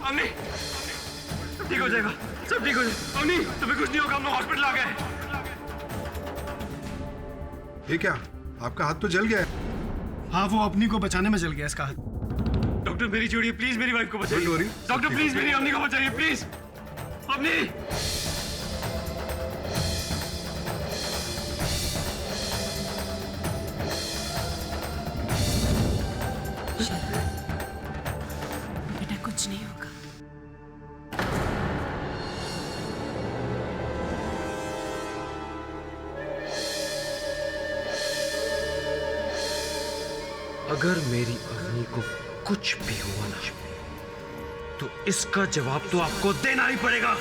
अवनी, सब ठीक हो जाएगा, सब ठीक हो जाएगा। अवनी, तुम्हें कुछ नहीं होगा, हम लोग हॉस्पिटल आ गए। ये क्या, आपका हाथ तो जल गया है। हाँ, वो अपनी को बचाने में जल गया इसका हाथ। डॉक्टर मेरी जोड़िए, प्लीज मेरी वाइफ को बचाइए। डॉक्टर प्लीज मेरी अवनी को बचाइए, प्लीज। अवनी, बेटा कुछ नहीं होगा। अगर मेरी अवनी को कुछ भी हुआ ना, तो इसका जवाब तो आपको देना ही पड़ेगा।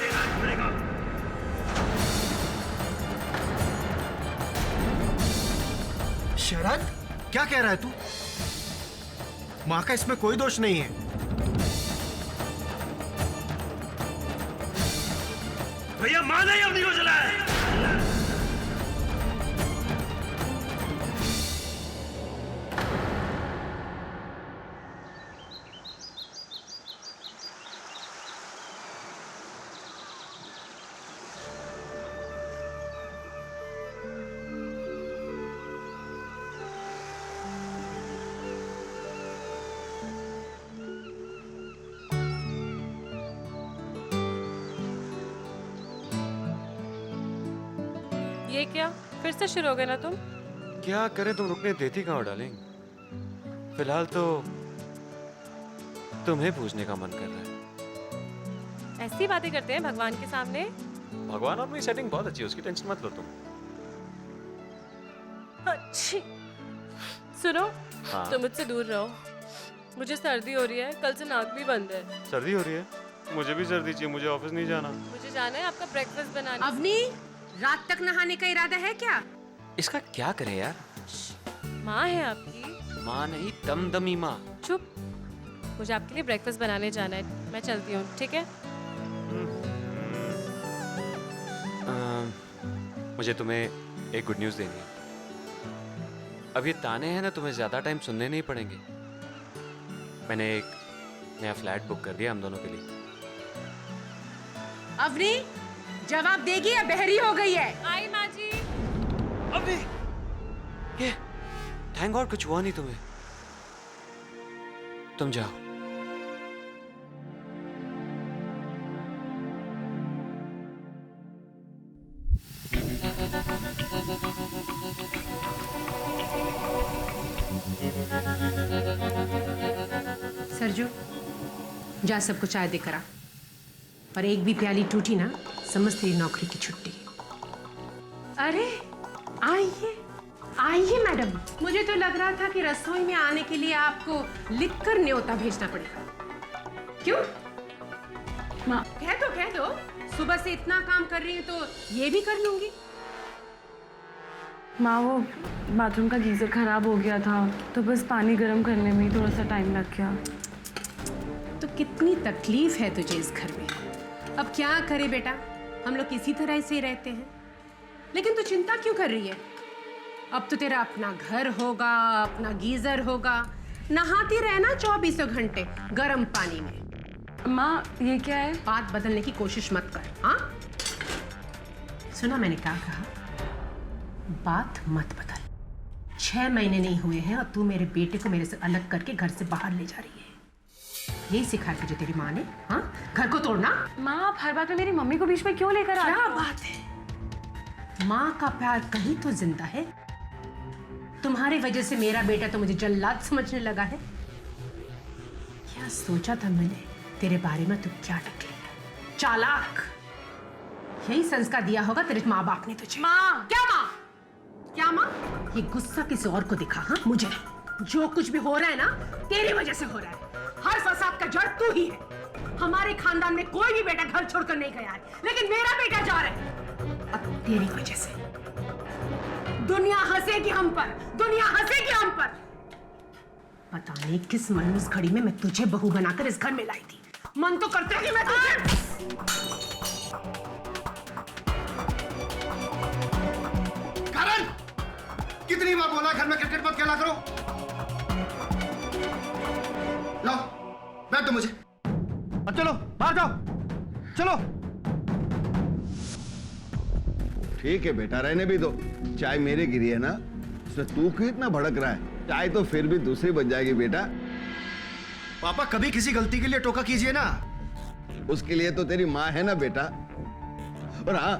शरद, क्या कह रहा है तू? माँ का इसमें कोई दोष नहीं है। भैया, मां ने ही अवनी को जलाया है। ये क्या, फिर से शुरू हो गए ना तुम? क्या करें, तुम रुकने देती कहाँ हो डार्लिंग? फिलहाल तो तुम्हें पूछने का मन कर रहा है। ऐसी बातें करते हैं भगवान के सामने? भगवान, अपनी सेटिंग बहुत अच्छी है, उसकी टेंशन मत लो तुम। अच्छी। सुनो, हाँ। तुम मुझसे दूर रहो। मुझे सर्दी हो रही है, कल से नाक भी बंद है। सर्दी हो रही है? मुझे भी सर्दी चाहिए, मुझे ऑफिस नहीं जाना। मुझे जाना है आपका ब्रेकफास्ट बनाने। अवनी, रात तक नहाने का इरादा है क्या? इसका क्या करे यार? माँ है आपकी? माँ नहीं, दमदमी माँ। चुप। मुझे आपके लिए ब्रेकफास्ट बनाने जाना है, मैं चलती हूँ, ठीक है? मुझे तुम्हें एक गुड न्यूज़ देनी है। अब ये ताने हैं ना, तुम्हें ज्यादा टाइम सुनने नहीं पड़ेंगे। मैंने एक नया फ्लैट बुक कर दिया हम दोनों के लिए। अवनी, जवाब देगी या बहरी हो गई है? आई माँ जी। अबे, ये थैंक गॉड कुछ हुआ नहीं तुम्हें। तुम जाओ। सरजू, जा सबको चाय दे करा। और एक भी प्याली टूटी ना, समझ तेरी नौकरी की छुट्टी। अरे आइए आइए मैडम, मुझे तो लग रहा था कि रसोई में आने के लिए आपको लिखकर न्योता भेजना पड़ेगा। क्यों माँ? कह दो, सुबह से इतना काम कर रही हूँ तो ये भी कर लूंगी। माँ, वो बाथरूम का गीजर खराब हो गया था, तो बस पानी गर्म करने में ही थोड़ा सा टाइम लग गया। तो कितनी तकलीफ है तुझे इस घर में। अब क्या करे बेटा, हम लोग इसी तरह से ही रहते हैं। लेकिन तू चिंता क्यों कर रही है? अब तो तेरा अपना घर होगा, अपना गीजर होगा, नहाती रहना 24 घंटे गर्म पानी में। माँ, ये क्या है? बात बदलने की कोशिश मत कर। हाँ, सुना मैंने क्या कहा? बात मत बदल। 6 महीने नहीं हुए हैं और तू मेरे बेटे को मेरे से अलग करके घर से बाहर ले जा रही है। यही सिखाया तुझे तेरी माँ ने? हाँ, घर को तोड़ना। माँ, आप हर बात में मेरी मम्मी को बीच में क्यों लेकर आते हो? क्या बात है, माँ का प्यार कहीं तो जिंदा है। तुम्हारी वजह से मेरा बेटा तो मुझे जल्लाद समझने लगा है। क्या सोचा था मैंने तेरे बारे में? तू क्या निकली चालाक। यही संस्कार दिया होगा तेरे माँ बाप ने तुझे। माँ! क्या माँ? क्या माँ? ये गुस्सा किसी और को दिखा? हाँ, मुझे जो कुछ भी हो रहा है ना, तेरी वजह से हो रहा है। हर फसाद का जड़ तू ही है। हमारे खानदान में कोई भी बेटा घर छोड़कर नहीं गया है, लेकिन मेरा बेटा जा रहा है अब तेरी वजह से। दुनिया हंसेगी हम पर, दुनिया हंसेगी हम पर। पता नहीं किस मनूस घड़ी में मैं तुझे बहू बनाकर इस घर में लाई थी। मन तो करता है कि मैं तुझे... करण, कितनी बार बोला घर में क्रिकेट मत खेला करो। लो, बैठ दो मुझे। अब चलो बाहर जाओ, चलो। ठीक है बेटा, रहने भी दो। चाय मेरे गिरी है ना, उसमें तू क्यों इतना भड़क रहा है? चाय तो फिर भी दूसरी बन जाएगी बेटा। पापा कभी किसी गलती के लिए टोका कीजिए ना। उसके लिए तो तेरी माँ है ना बेटा। और हाँ,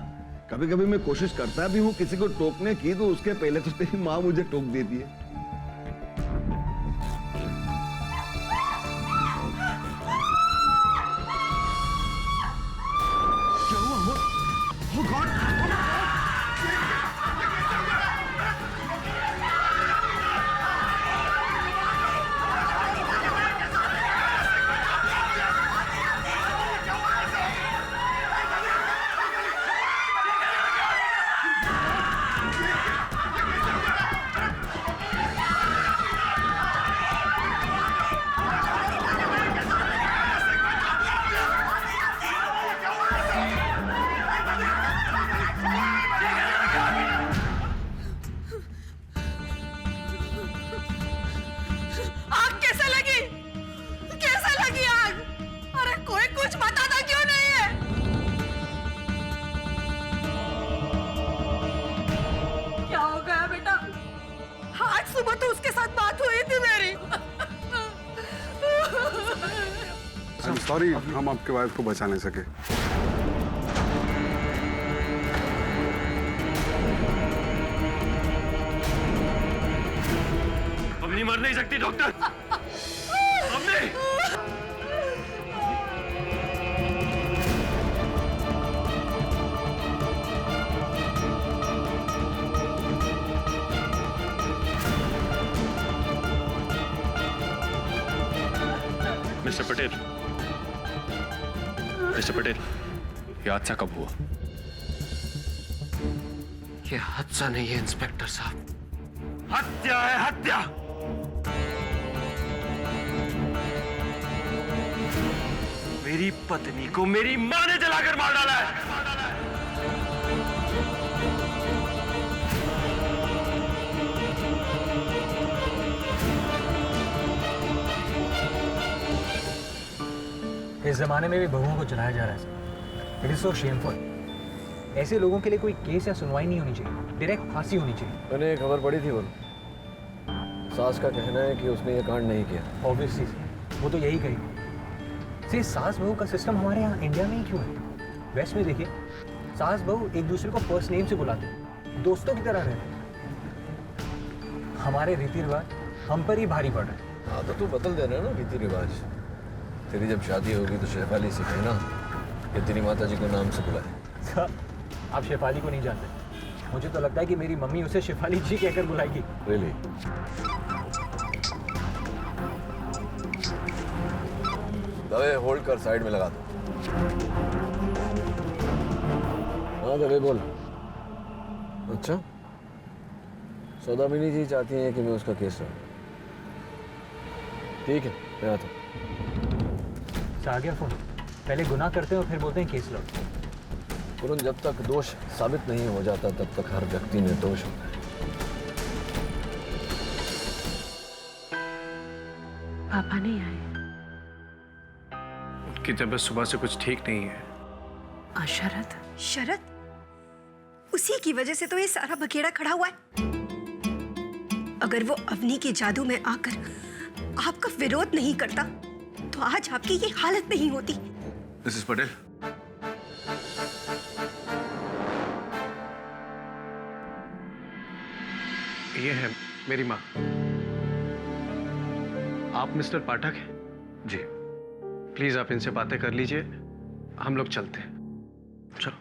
कभी कभी मैं कोशिश करता भी हूँ किसी को टोकने की, तो उसके पहले तो तेरी माँ मुझे टोक देती है। क्या हुआ? Oh God! आग कैसे लगी? कैसे लगी आग? अरे कोई कुछ बताता क्यों नहीं है? क्या हो गया बेटा? आज सुबह तो उसके साथ बात हुई थी मेरी। I'm sorry, हम आपके वाइफ को बचा नहीं सके। अब नहीं, मर नहीं सकती डॉक्टर, अब नहीं। मिस्टर पटेल, मिस्टर पटेल, ये हादसा कब हुआ? ये हादसा नहीं है इंस्पेक्टर साहब, हत्या है, हत्या। मेरी पत्नी को मेरी मां ने जलाकर मार डाला है। इस जमाने में भी बहुओं को जलाया जा रहा है। It is so shameful. ऐसे लोगों के लिए कोई केस या सुनवाई नहीं होनी चाहिए, डायरेक्ट फांसी होनी चाहिए। मैंने एक खबर पढ़ी थी, वो सास का कहना है कि उसने ये कांड नहीं किया। ऑब्वियसली वो तो यही कही। सी, सास बहू का सिस्टम हमारे यहाँ इंडिया में ही क्यों है? वेस्ट में देखिए, सास बहू एक दूसरे को फर्स्ट नेम से बुलाते हैं, दोस्तों की तरह रहते हैं। हमारे रीति रिवाज हम पर ही भारी पड़ रहे हैं। हाँ तो तू बदल दे रहा है ना रीति रिवाज। तेरी जब शादी होगी तो शेफाली से कहना कि तेरी माता जी के नाम से बुलाए। आप शेफाली को नहीं जानते। मुझे तो लगता है कि मेरी मम्मी उसे शेफाली जी कहकर बुलाएगी। रियली? दवे होल्ड कर, साइड में लगा दो। हाँ दवे बोल। अच्छा, सौदामिनी जी चाहती हैं कि मैं उसका केस लूं। ठीक है, मैं आता हूँ। आ गया फोन। पहले गुनाह करते हैं और फिर बोलते हैं केस लो। तुरंत जब तक दोष साबित नहीं हो जाता तब तक हर व्यक्ति निर्दोष होता है। पापा नहीं आए? उनकी तबीयत सुबह से कुछ ठीक नहीं है। और शरद? शरद? उसी की वजह से तो ये सारा बखेड़ा खड़ा हुआ है। अगर वो अवनी के जादू में आकर आपका विरोध नहीं करता तो आज आपकी ये हालत नहीं होती। मिसेस पटेल, ये है मेरी माँ। आप मिस्टर पाठक हैं? जी। प्लीज आप इनसे बातें कर लीजिए, हम लोग चलते हैं। चलो।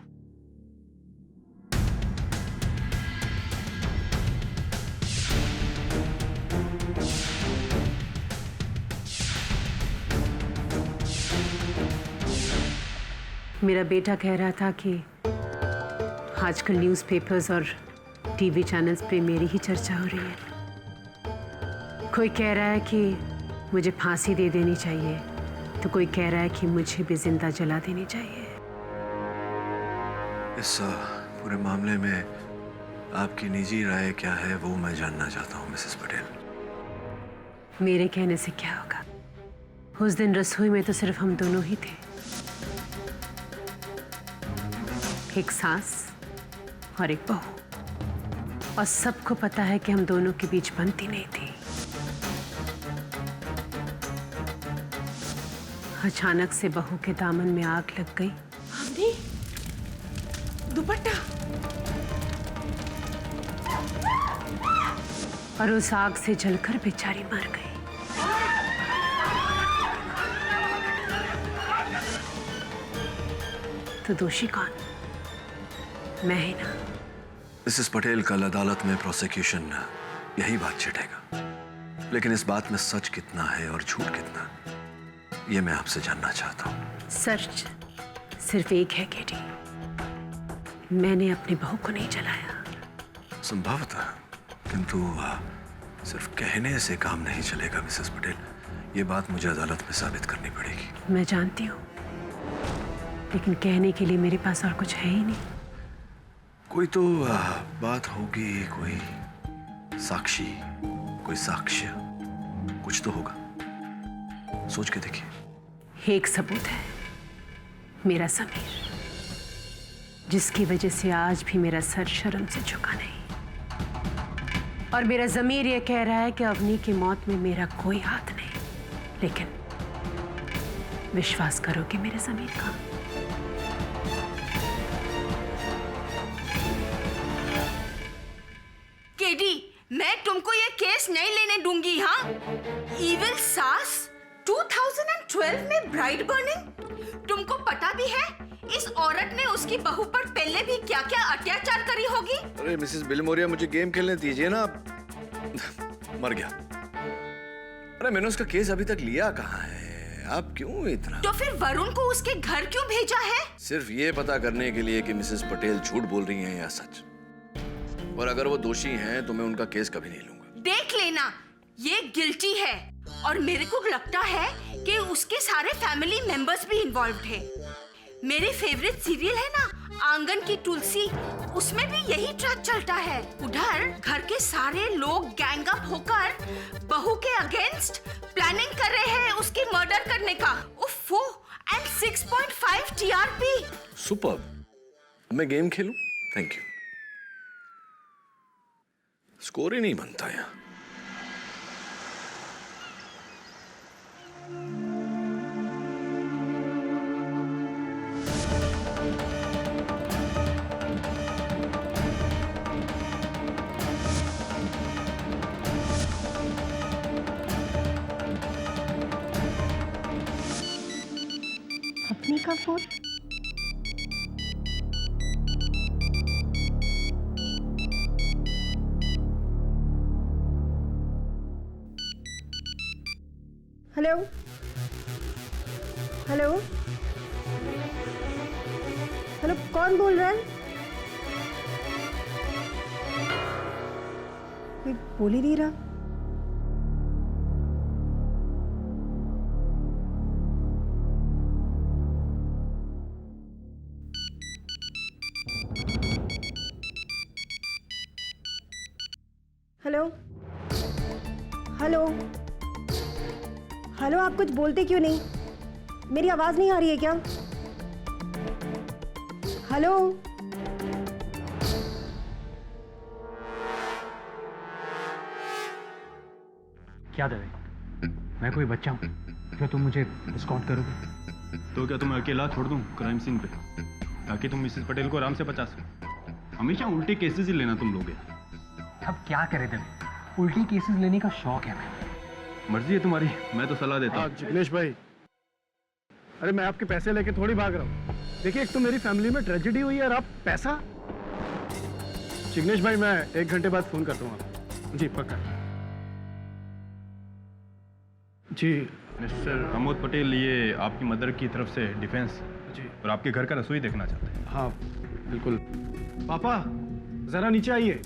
मेरा बेटा कह रहा था कि आजकल न्यूज़पेपर्स और टीवी चैनल्स पे मेरी ही चर्चा हो रही है। कोई कह रहा है कि मुझे फांसी दे देनी चाहिए, तो कोई कह रहा है कि मुझे भी जिंदा जला देनी चाहिए। इस पूरे मामले में आपकी निजी राय क्या है वो मैं जानना चाहता हूँ मिसेस पटेल। मेरे कहने से क्या होगा? उस दिन रसोई में तो सिर्फ हम दोनों ही थे, एक सास और एक बहू, और सबको पता है कि हम दोनों के बीच बनती नहीं थी। अचानक से बहू के दामन में आग लग गई। हमने दुपट्टा, और उस आग से जलकर बेचारी मर गई। तो दोषी कौन? मैं ही ना। मिसेस पटेल, कल अदालत में प्रोसिक्यूशन यही बात छिड़ेगा, लेकिन इस बात में सच कितना है और झूठ कितना, ये मैं आपसे जानना चाहता हूँ। सच सिर्फ एक है केटी, मैंने अपनी बहू को नहीं जलाया। संभवतः, किंतु सिर्फ कहने से काम नहीं चलेगा मिसेस पटेल, ये बात मुझे अदालत में साबित करनी पड़ेगी। मैं जानती हूँ, लेकिन कहने के लिए मेरे पास और कुछ है ही नहीं। कोई तो बात होगी, कोई साक्षी, कोई साक्ष्य, कुछ तो होगा। सोच के देखिए। एक सबूत है, मेरा समीर, जिसकी वजह से आज भी मेरा सर शर्म से झुका नहीं, और मेरा ज़मीर यह कह रहा है कि अवनी की मौत में मेरा कोई हाथ नहीं। लेकिन विश्वास करोगे मेरे ज़मीर का? केडी, मैं तुमको ये केस नहीं लेने दूंगी। हाँ, इविल सास 2012 में ब्राइड बर्निंग। तुमको पता भी है इस औरत ने उसकी बहू पर पहले भी क्या क्या अत्याचार करी होगी। अरे मिसेस बिलमोरिया, मुझे गेम खेलने दीजिए ना। मर गया। अरे मैंने उसका केस अभी तक लिया कहाँ है? आप क्यों इतना? तो फिर वरुण को उसके घर क्यों भेजा है? सिर्फ ये पता करने के लिए कि मिसेस पटेल झूठ बोल रही हैं या सच। और अगर वो दोषी हैं तो मैं उनका केस कभी नहीं लूंगा। देख लेना, ये गिल्टी है, और मेरे को लगता है कि उसके सारे फैमिली मेंबर्स भी इन्वॉल्व्ड है। मेरे फेवरेट सीरियल है ना, आंगन की तुलसी, उसमें भी यही ट्रैक चलता है। उधर घर के सारे लोग गैंग अप होकर बहू के अगेंस्ट प्लानिंग कर रहे हैं उसकी मर्डर करने का। उफ़ो, एंड 6.5 TRP। सुपर्ब। मैं गेम खेलूं? Thank you. स्कोर ही नहीं बनता यहाँ। अपनी का फोन? हेलो हेलो हेलो, कौन बोल रहा है? कोई बोल ही नहीं रहा। हेलो हेलो हेलो, आप कुछ बोलते क्यों नहीं? मेरी आवाज नहीं आ रही है क्या? हेलो क्या दवे, मैं कोई बच्चा हूँ क्या तुम मुझे डिस्काउंट करोगे? तो क्या तुम्हें अकेला छोड़ दूं क्राइम सीन पे, ताकि तुम मिसेस पटेल को आराम से बचा सको? हमेशा उल्टे केसेस ही लेना तुम लोग। अब क्या करे दवे, उल्टी केसेस लेने का शौक है मैं। मर्जी है तुम्हारी, मैं तो सलाह देता हूँ। जिग्नेश भाई, अरे मैं आपके पैसे लेके थोड़ी भाग रहा हूँ। देखिए, एक तो मेरी फैमिली में ट्रेजेडी हुई है और आप पैसा। जिग्नेश भाई, मैं 1 घंटे बाद फोन करता हूँ आपको। जी पक्का। जी मिस्टर प्रमोद पटेल, ये आपकी मदर की तरफ से डिफेंस जी, और आपके घर का रसोई देखना चाहते हैं। हाँ बिल्कुल। पापा जरा नीचे आइए।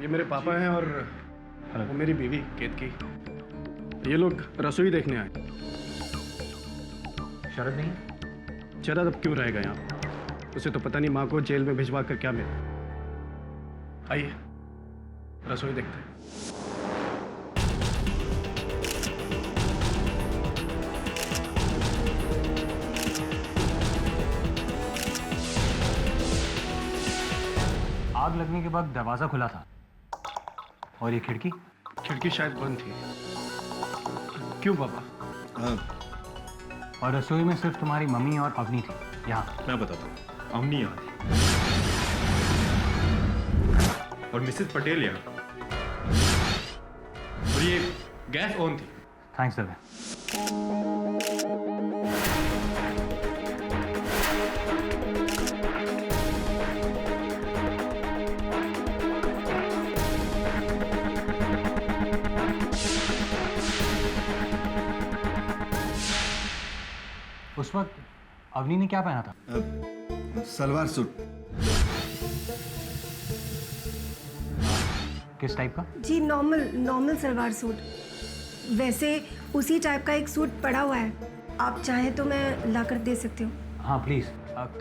ये मेरे पापा हैं और वो मेरी बीवी केतकी। ये लोग रसोई देखने आए। शरद नहीं? शरद अब क्यों रहेगा यहाँ? उसे तो पता नहीं माँ को जेल में भिजवा कर क्या मिला। आइए रसोई देखते हैं। आग लगने के बाद दरवाजा खुला था और ये खिड़की खिड़की शायद बंद थी। क्यों पापा? हाँ, और रसोई में सिर्फ तुम्हारी मम्मी और अवनी थी। यहाँ मैं बताता हूँ, अवनी यहाँ थी और मिसेस पटेल यहाँ, और ये गैस ऑन थी। थैंक्स दवे। उस वक्त अवनी ने क्या पहना था? सलवार सूट। किस टाइप का? जी नॉर्मल सलवार सूट। वैसे उसी टाइप का एक सूट पड़ा हुआ है, आप चाहें तो मैं लाकर दे सकती हूँ। हाँ प्लीज,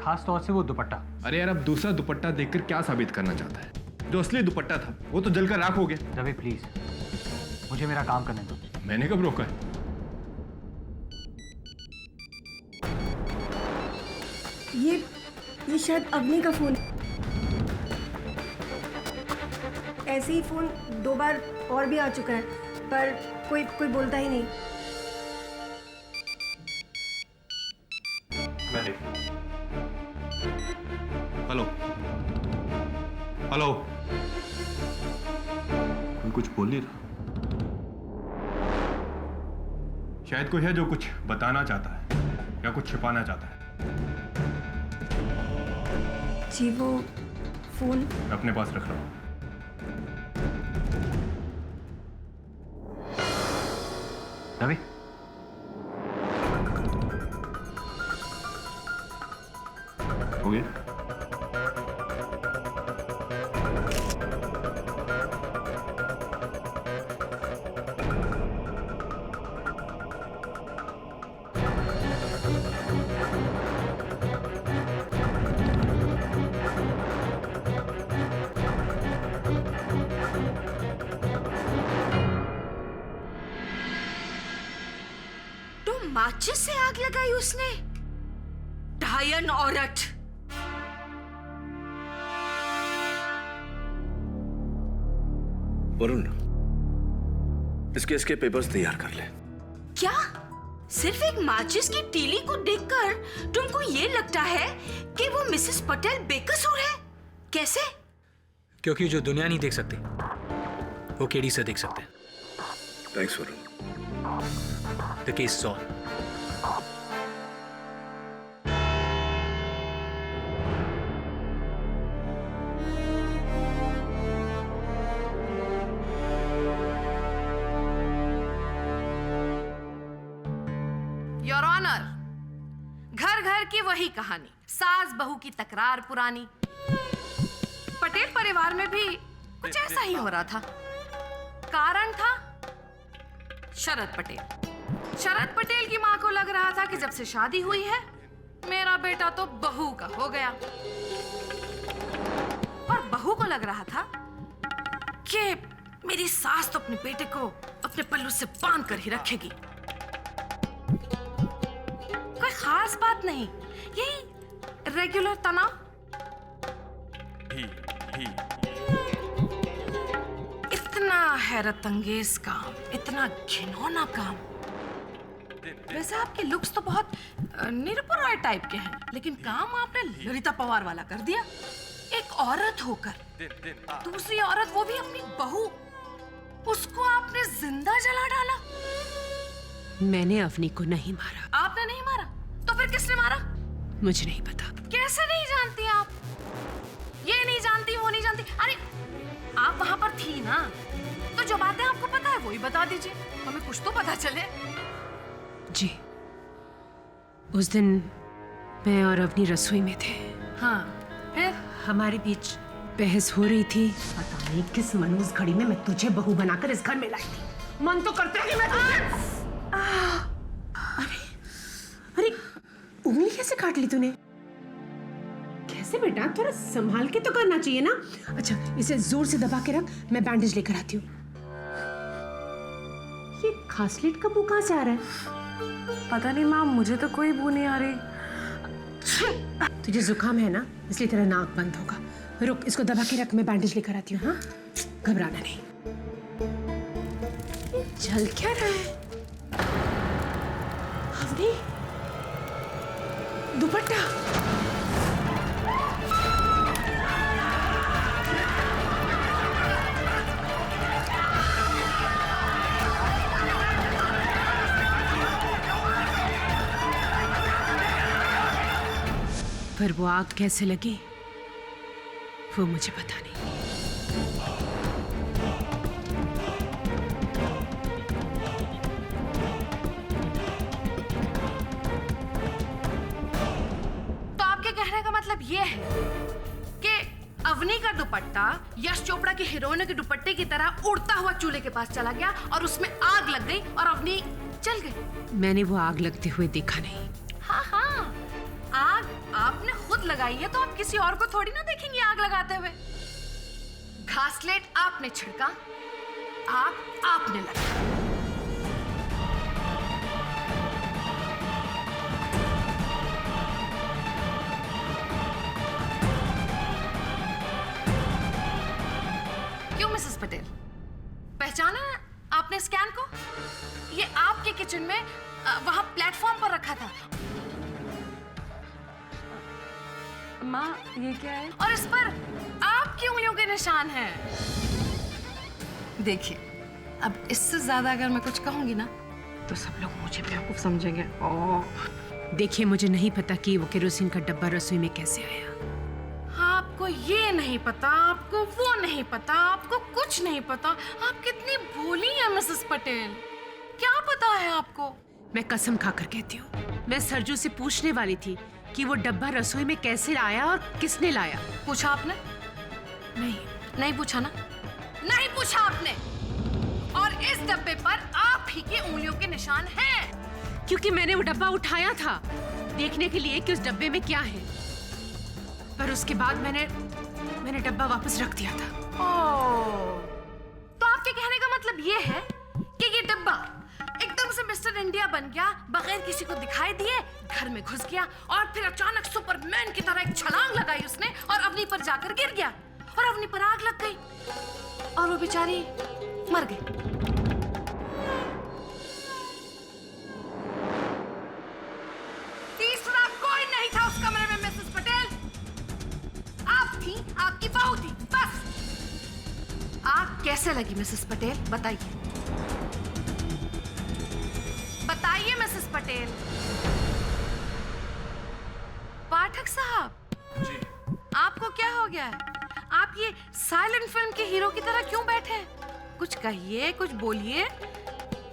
खास तौर से वो दुपट्टा। अरे यार, अब दूसरा दुपट्टा देखकर क्या साबित करना चाहता है? जो असली दुपट्टा था वो तो जलकर राख हो गया। दवे प्लीज, मुझे मेरा काम करने दो। मैंने कब रोका है? ये शायद अवनी का फोन। ऐसे ही फोन 2 बार और भी आ चुका है, पर कोई बोलता ही नहीं। हेलो हेलो, कोई कुछ बोल नहीं रहा। शायद कोई है जो कुछ बताना चाहता है या कुछ छिपाना चाहता है। जी वो फोन मैं अपने पास रख रहा हूँ। दवे, हो गया? माचिस से आग लगाई उसने? डायन औरत। वरुण, इस केस के पेपर्स तैयार कर ले। क्या सिर्फ एक माचिस की तीली को देखकर तुमको ये लगता है कि वो मिसेस पटेल बेकसूर है? कैसे? क्योंकि जो दुनिया नहीं देख सकती वो केडी से देख सकते हैं। Thanks Varun. The case is on. Your honour, घर घर की वही कहानी, सास बहू की तकरार पुरानी। पटेल परिवार में भी कुछ ऐसा ही हो रहा था। कारण था शरद पटेल। शरद पटेल की मां को लग रहा था कि जब से शादी हुई है मेरा बेटा तो बहू का हो गया, और बहू को लग रहा था कि मेरी सास तो अपने बेटे को अपने पल्लू से बांध कर ही रखेगी। कोई खास बात नहीं, यही रेगुलर तनाव। इतना हैरत अंगेज काम, इतना घिनौना काम। वैसे आपके लुक्स तो बहुत निरपुर रॉय टाइप के हैं, लेकिन काम आपने ललिता पवार वाला कर दिया। एक औरत होकर दूसरी औरत, वो भी अपनी बहू, उसको आपने जिंदा जला डाला। मैंने अवनी को नहीं मारा। आपने नहीं मारा तो फिर किसने मारा? मुझे नहीं पता। कैसे नहीं जानती आप? ये नहीं जानती, वो नहीं जानती। अरे आप वहां पर थी ना, तो जो बातें आपको पता है वही बता दीजिए, हमें कुछ तो पता चले। जी, उस दिन मैं और अवनी रसोई में थे। हाँ, फिर हमारे बीच बहस हो रही थी। पता नहीं किस मनूस घड़ी में मैं तुझे बहू बनाकर इस घर में लाई थी। मन तो करता है कि मैं तुझे... अरे उंगली कैसे काट ली तूने? कैसे बेटा, थोड़ा संभाल के तो करना चाहिए ना। अच्छा, इसे जोर से दबा के रख, मैं बैंडेज लेकर आती हूँ। ये खांसलेट का बू कहाँ से आ रहा है? पता नहीं माँ, मुझे तो कोई बू नहीं आ रही। तुझे जुकाम है ना, इसलिए तेरा नाक बंद होगा। रुक, इसको दबा के रख, मैं बैंडेज लेकर आती हूँ। हाँ, घबराना नहीं। चल क्या रहा है? अवनी, दुपट्टा। पर वो आग कैसे लगी वो मुझे पता नहीं। तो आपके कहने का मतलब ये है कि अवनी का दुपट्टा यश चोपड़ा की हीरोइन के दुपट्टे की तरह उड़ता हुआ चूल्हे के पास चला गया और उसमें आग लग गई और अवनी जल गई। मैंने वो आग लगते हुए देखा नहीं। हाँ हाँ, आग आपने खुद लगाई है तो आप किसी और को थोड़ी ना देखेंगे आग लगाते हुए। घासलेट आपने छिड़का, आग आपने लगाई। क्यों मिसेस पटेल, पहचाना आपने स्कैन को? ये आपके किचन में वहां प्लेटफॉर्म पर रखा था। माँ, ये क्या है? और इस पर आपकी उंगलियों के निशान हैं। देखिए, अब इससे ज्यादा अगर मैं कुछ कहूंगी ना तो सब लोग मुझे बेवकूफ समझेंगे। ओह, देखिए, मुझे नहीं पता कि वो केरोसिन का डब्बा रसोई में कैसे आया। आपको ये नहीं पता, आपको वो नहीं पता, आपको कुछ नहीं पता। आप कितनी भोली हैं मिसेस पटेल। क्या पता है आपको? मैं कसम खाकर कहती हूँ, मैं सरजू से पूछने वाली थी कि वो डब्बा रसोई में कैसे आया और किसने लाया। पूछा आपने? नहीं पूछा ना? नहीं पूछा आपने। और इस डब्बे पर आप ही की उंगलियों के निशान हैं। क्योंकि मैंने वो डब्बा उठाया था देखने के लिए कि उस डब्बे में क्या है, पर उसके बाद मैंने डब्बा वापस रख दिया था। ओह, तो आपके कहने का मतलब ये है कि ये डब्बा एकदम से मिस्टर इंडिया बन गया, बगैर किसी को दिखाई दिए घर में घुस गया और फिर अचानक सुपरमैन की तरह एक छलांग लगाई उसने और अवनी पर जाकर गिर गया और अवनी पर आग लग गई और वो बेचारी मर गई। तीसरा कोई नहीं था उस कमरे में मिसेस पटेल। आप थी, आपकी बहू थी, बस। आग कैसे लगी मिसेस पटेल, बताइए। बताइए मिसेस पटेल। पाठक साहब जी, आपको क्या हो गया है? आप ये साइलेंट फिल्म के हीरो की तरह क्यों बैठे हैं? कुछ कहिए, कुछ बोलिए,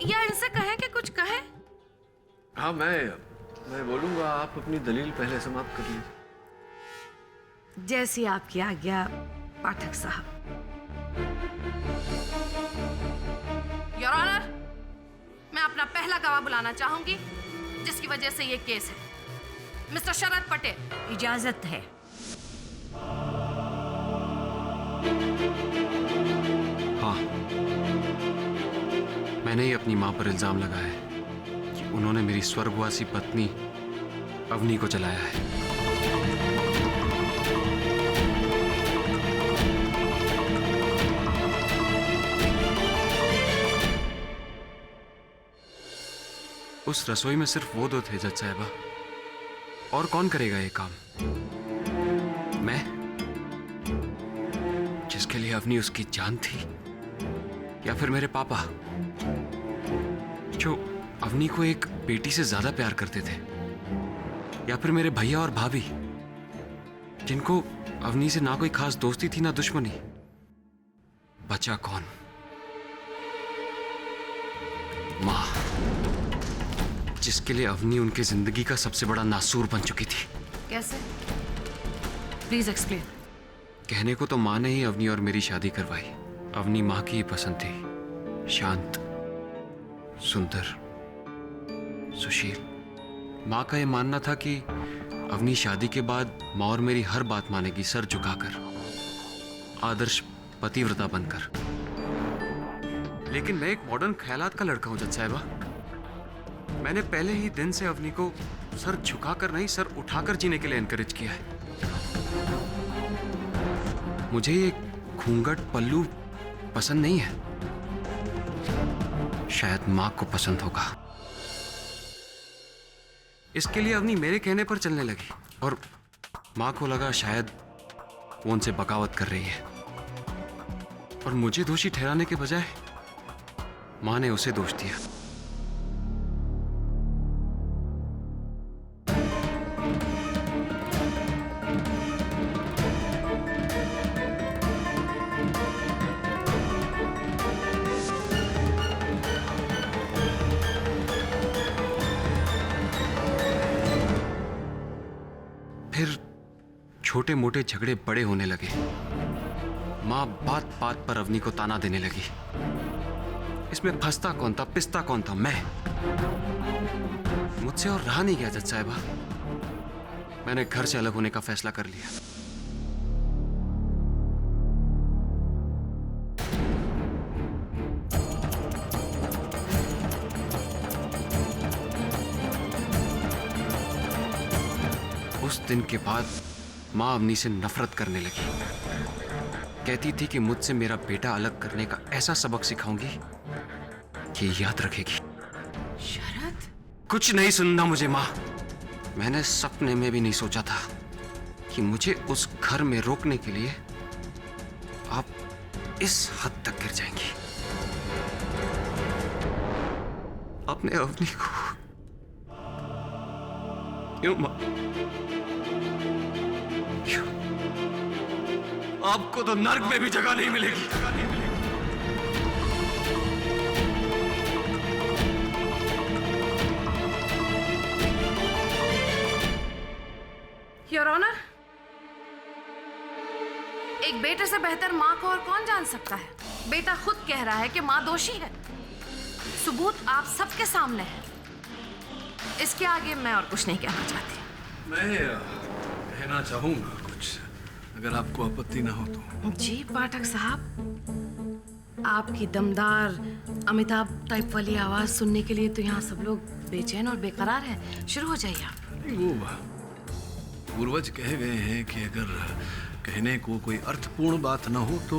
या इनसे कहें कि कुछ कहे। हाँ, मैं बोलूंगा, आप अपनी दलील पहले समाप्त कर लीजिए। जैसी आपकी आज्ञा पाठक साहब। योर ऑनर, मैं अपना पहला गवाह बुलाना चाहूंगी जिसकी वजह से ये केस है। मिस्टर शरद पटेल। इजाजत है। हाँ, मैंने ही अपनी मां पर इल्जाम लगाया है कि उन्होंने मेरी स्वर्गवासी पत्नी अवनी को जलाया है। उस रसोई में सिर्फ वो दो थे जज साहिबा, और कौन करेगा ये काम? मैं, जिसके लिए अवनी उसकी जान थी, या फिर मेरे पापा जो अवनी को एक बेटी से ज्यादा प्यार करते थे, या फिर मेरे भैया और भाभी जिनको अवनी से ना कोई खास दोस्ती थी ना दुश्मनी। बचा कौन? मां, जिसके लिए अवनी उनकी जिंदगी का सबसे बड़ा नासूर बन चुकी थी। कैसे? Please explain. कहने को तो मां ने ही अवनी और मेरी शादी करवाई। अवनी मां की ही पसंद थी, शांत, सुंदर, सुशील। मां का यह मानना था कि अवनी शादी के बाद मां और मेरी हर बात मानेगी, सर झुकाकर, आदर्श पतिव्रता बनकर। लेकिन मैं एक मॉडर्न ख्यालात का लड़का हूं जज साहिबा। मैंने पहले ही दिन से अवनी को सर झुकाकर नहीं, सर उठाकर जीने के लिए एनकरेज किया है। मुझे ये घूंघट पल्लू पसंद नहीं है। शायद माँ को पसंद होगा, इसके लिए अवनी मेरे कहने पर चलने लगी और माँ को लगा शायद वो उनसे बगावत कर रही है और मुझे दोषी ठहराने के बजाय माँ ने उसे दोष दिया। फिर छोटे मोटे झगड़े बड़े होने लगे। माँ बात बात पर अवनी को ताना देने लगी। इसमें फंसता कौन था, पिसता कौन था? मैं। मुझसे और रहा नहीं गया जज साहिबा। मैंने घर से अलग होने का फैसला कर लिया। उस दिन के बाद माँ अवनी से नफरत करने लगी। कहती थी कि मुझसे मेरा बेटा अलग करने का ऐसा सबक सिखाऊंगी कि याद रखेगी। शरद, कुछ नहीं सुनना मुझे माँ। मैंने सपने में भी नहीं सोचा था कि मुझे उस घर में रोकने के लिए आप इस हद तक गिर जाएंगी। अपने अवनी को क्यों माँ? क्यों? आपको तो नर्क में भी जगह नहीं मिलेगी। योर ऑनर, एक बेटे से बेहतर माँ को और कौन जान सकता है? बेटा खुद कह रहा है कि माँ दोषी है। सबूत आप सबके सामने है। इसके आगे मैं और कुछ नहीं कहना चाहती। मैं कहना चाहूंगा कुछ, अगर आपको आपत्ति ना हो तो। जी पाठक साहब, आपकी दमदार अमिताभ टाइप वाली आवाज सुनने के लिए तो यहाँ सब लोग बेचैन और बेकरार हैं। शुरू हो जाइए आप। वो पूर्वज कह गए हैं कि अगर कहने को कोई अर्थपूर्ण बात ना हो तो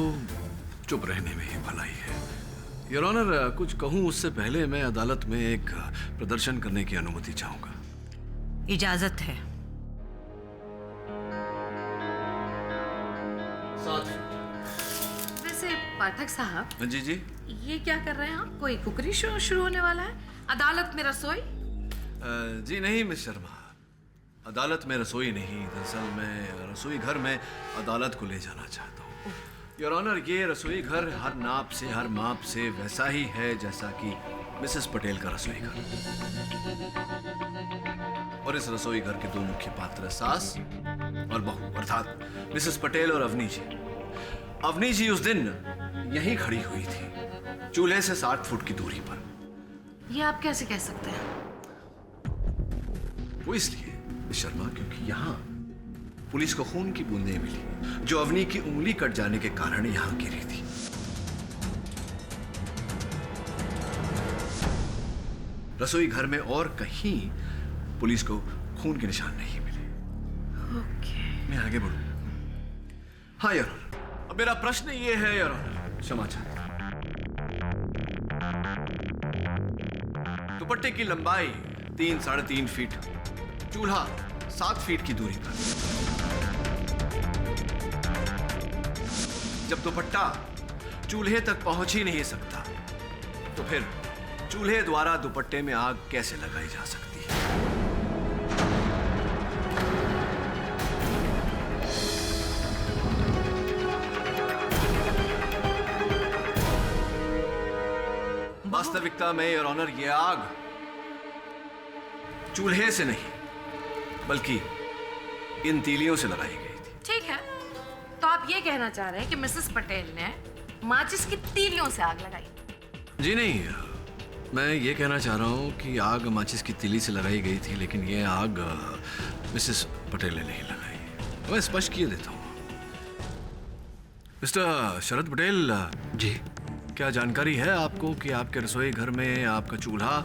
चुप रहने में ही भलाई है। योर ऑनर, कुछ कहूं उससे पहले मैं अदालत में एक प्रदर्शन करने की अनुमति चाहूंगा। इजाजत है। वैसे पाठक साहब। जी जी। ये क्या कर रहे हैं आप? कोई कुकरी शो शुरू होने वाला है? अदालत में रसोई? जी नहीं मिस शर्मा, अदालत में रसोई नहीं। दरअसल मैं रसोई घर में अदालत को ले जाना चाहता हूँ। योर ऑनर, ये रसोई घर हर नाप से, हर माप से वैसा ही है जैसा कि मिसेस पटेल का रसोई घर। और इस रसोई घर के दो मुख्य पात्र, सास और बहू, अर्थात मिसेस पटेल और अवनी जी। अवनी जी उस दिन यहीं खड़ी हुई थी, चूल्हे से 60 फुट की दूरी पर। ये आप कैसे कह सकते हैं? वो इसलिए शर्मा क्योंकि यहाँ पुलिस को खून की बूंदें मिली जो अवनी की उंगली कट जाने के कारण यहाँ गिरी थी। रसोई घर में और कहीं पुलिस को खून के निशान नहीं मिले। मैं आगे बढ़ूं? हाँ योर ऑनर, अब मेरा प्रश्न ये है योर ऑनर, क्षमा चाहता हूं। दुपट्टे की लंबाई 3-3.5 फीट, चूल्हा 7 फीट की दूरी पर। जब दुपट्टा चूल्हे तक पहुंच ही नहीं सकता तो फिर चूल्हे द्वारा दुपट्टे में आग कैसे लगाई जा सकती है? वास्तविकता में योर ऑनर, ये आग चूल्हे से नहीं बल्कि इन तीलियों से लगाई गई थी। ठीक है, तो आप ये कहना चाह रहे हैं कि मिसेस पटेल ने माचिस की तीलियों से आग लगाई? जी नहीं, मैं ये कहना चाह रहा हूँ कि आग माचिस की तीली से लगाई गई थी, लेकिन ये आग मिसेस पटेल ने नहीं लगाई। मैं स्पष्ट किए देता हूँ। मिस्टर शरद पटेल जी, क्या जानकारी है आपको कि आपके रसोई घर में आपका चूल्हा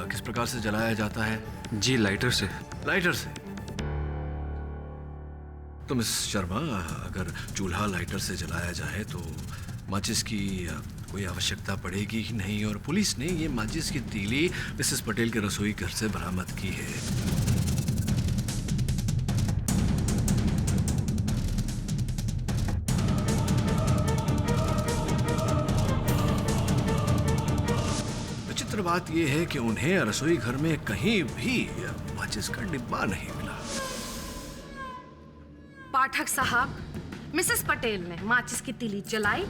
किस प्रकार से जलाया जाता है? जी, लाइटर से। लाइटर से? तो मिस शर्मा, अगर चूल्हा लाइटर से जलाया जाए तो माचिस की कोई आवश्यकता पड़ेगी ही नहीं, और पुलिस ने ये माचिस की तीली मिसेस पटेल के रसोई घर से बरामद की है। विचित्र बात यह है कि उन्हें रसोई घर में कहीं भी माचिस का डिब्बा नहीं मिला। पाठक साहब, मिसेस पटेल ने माचिस की तीली जलाई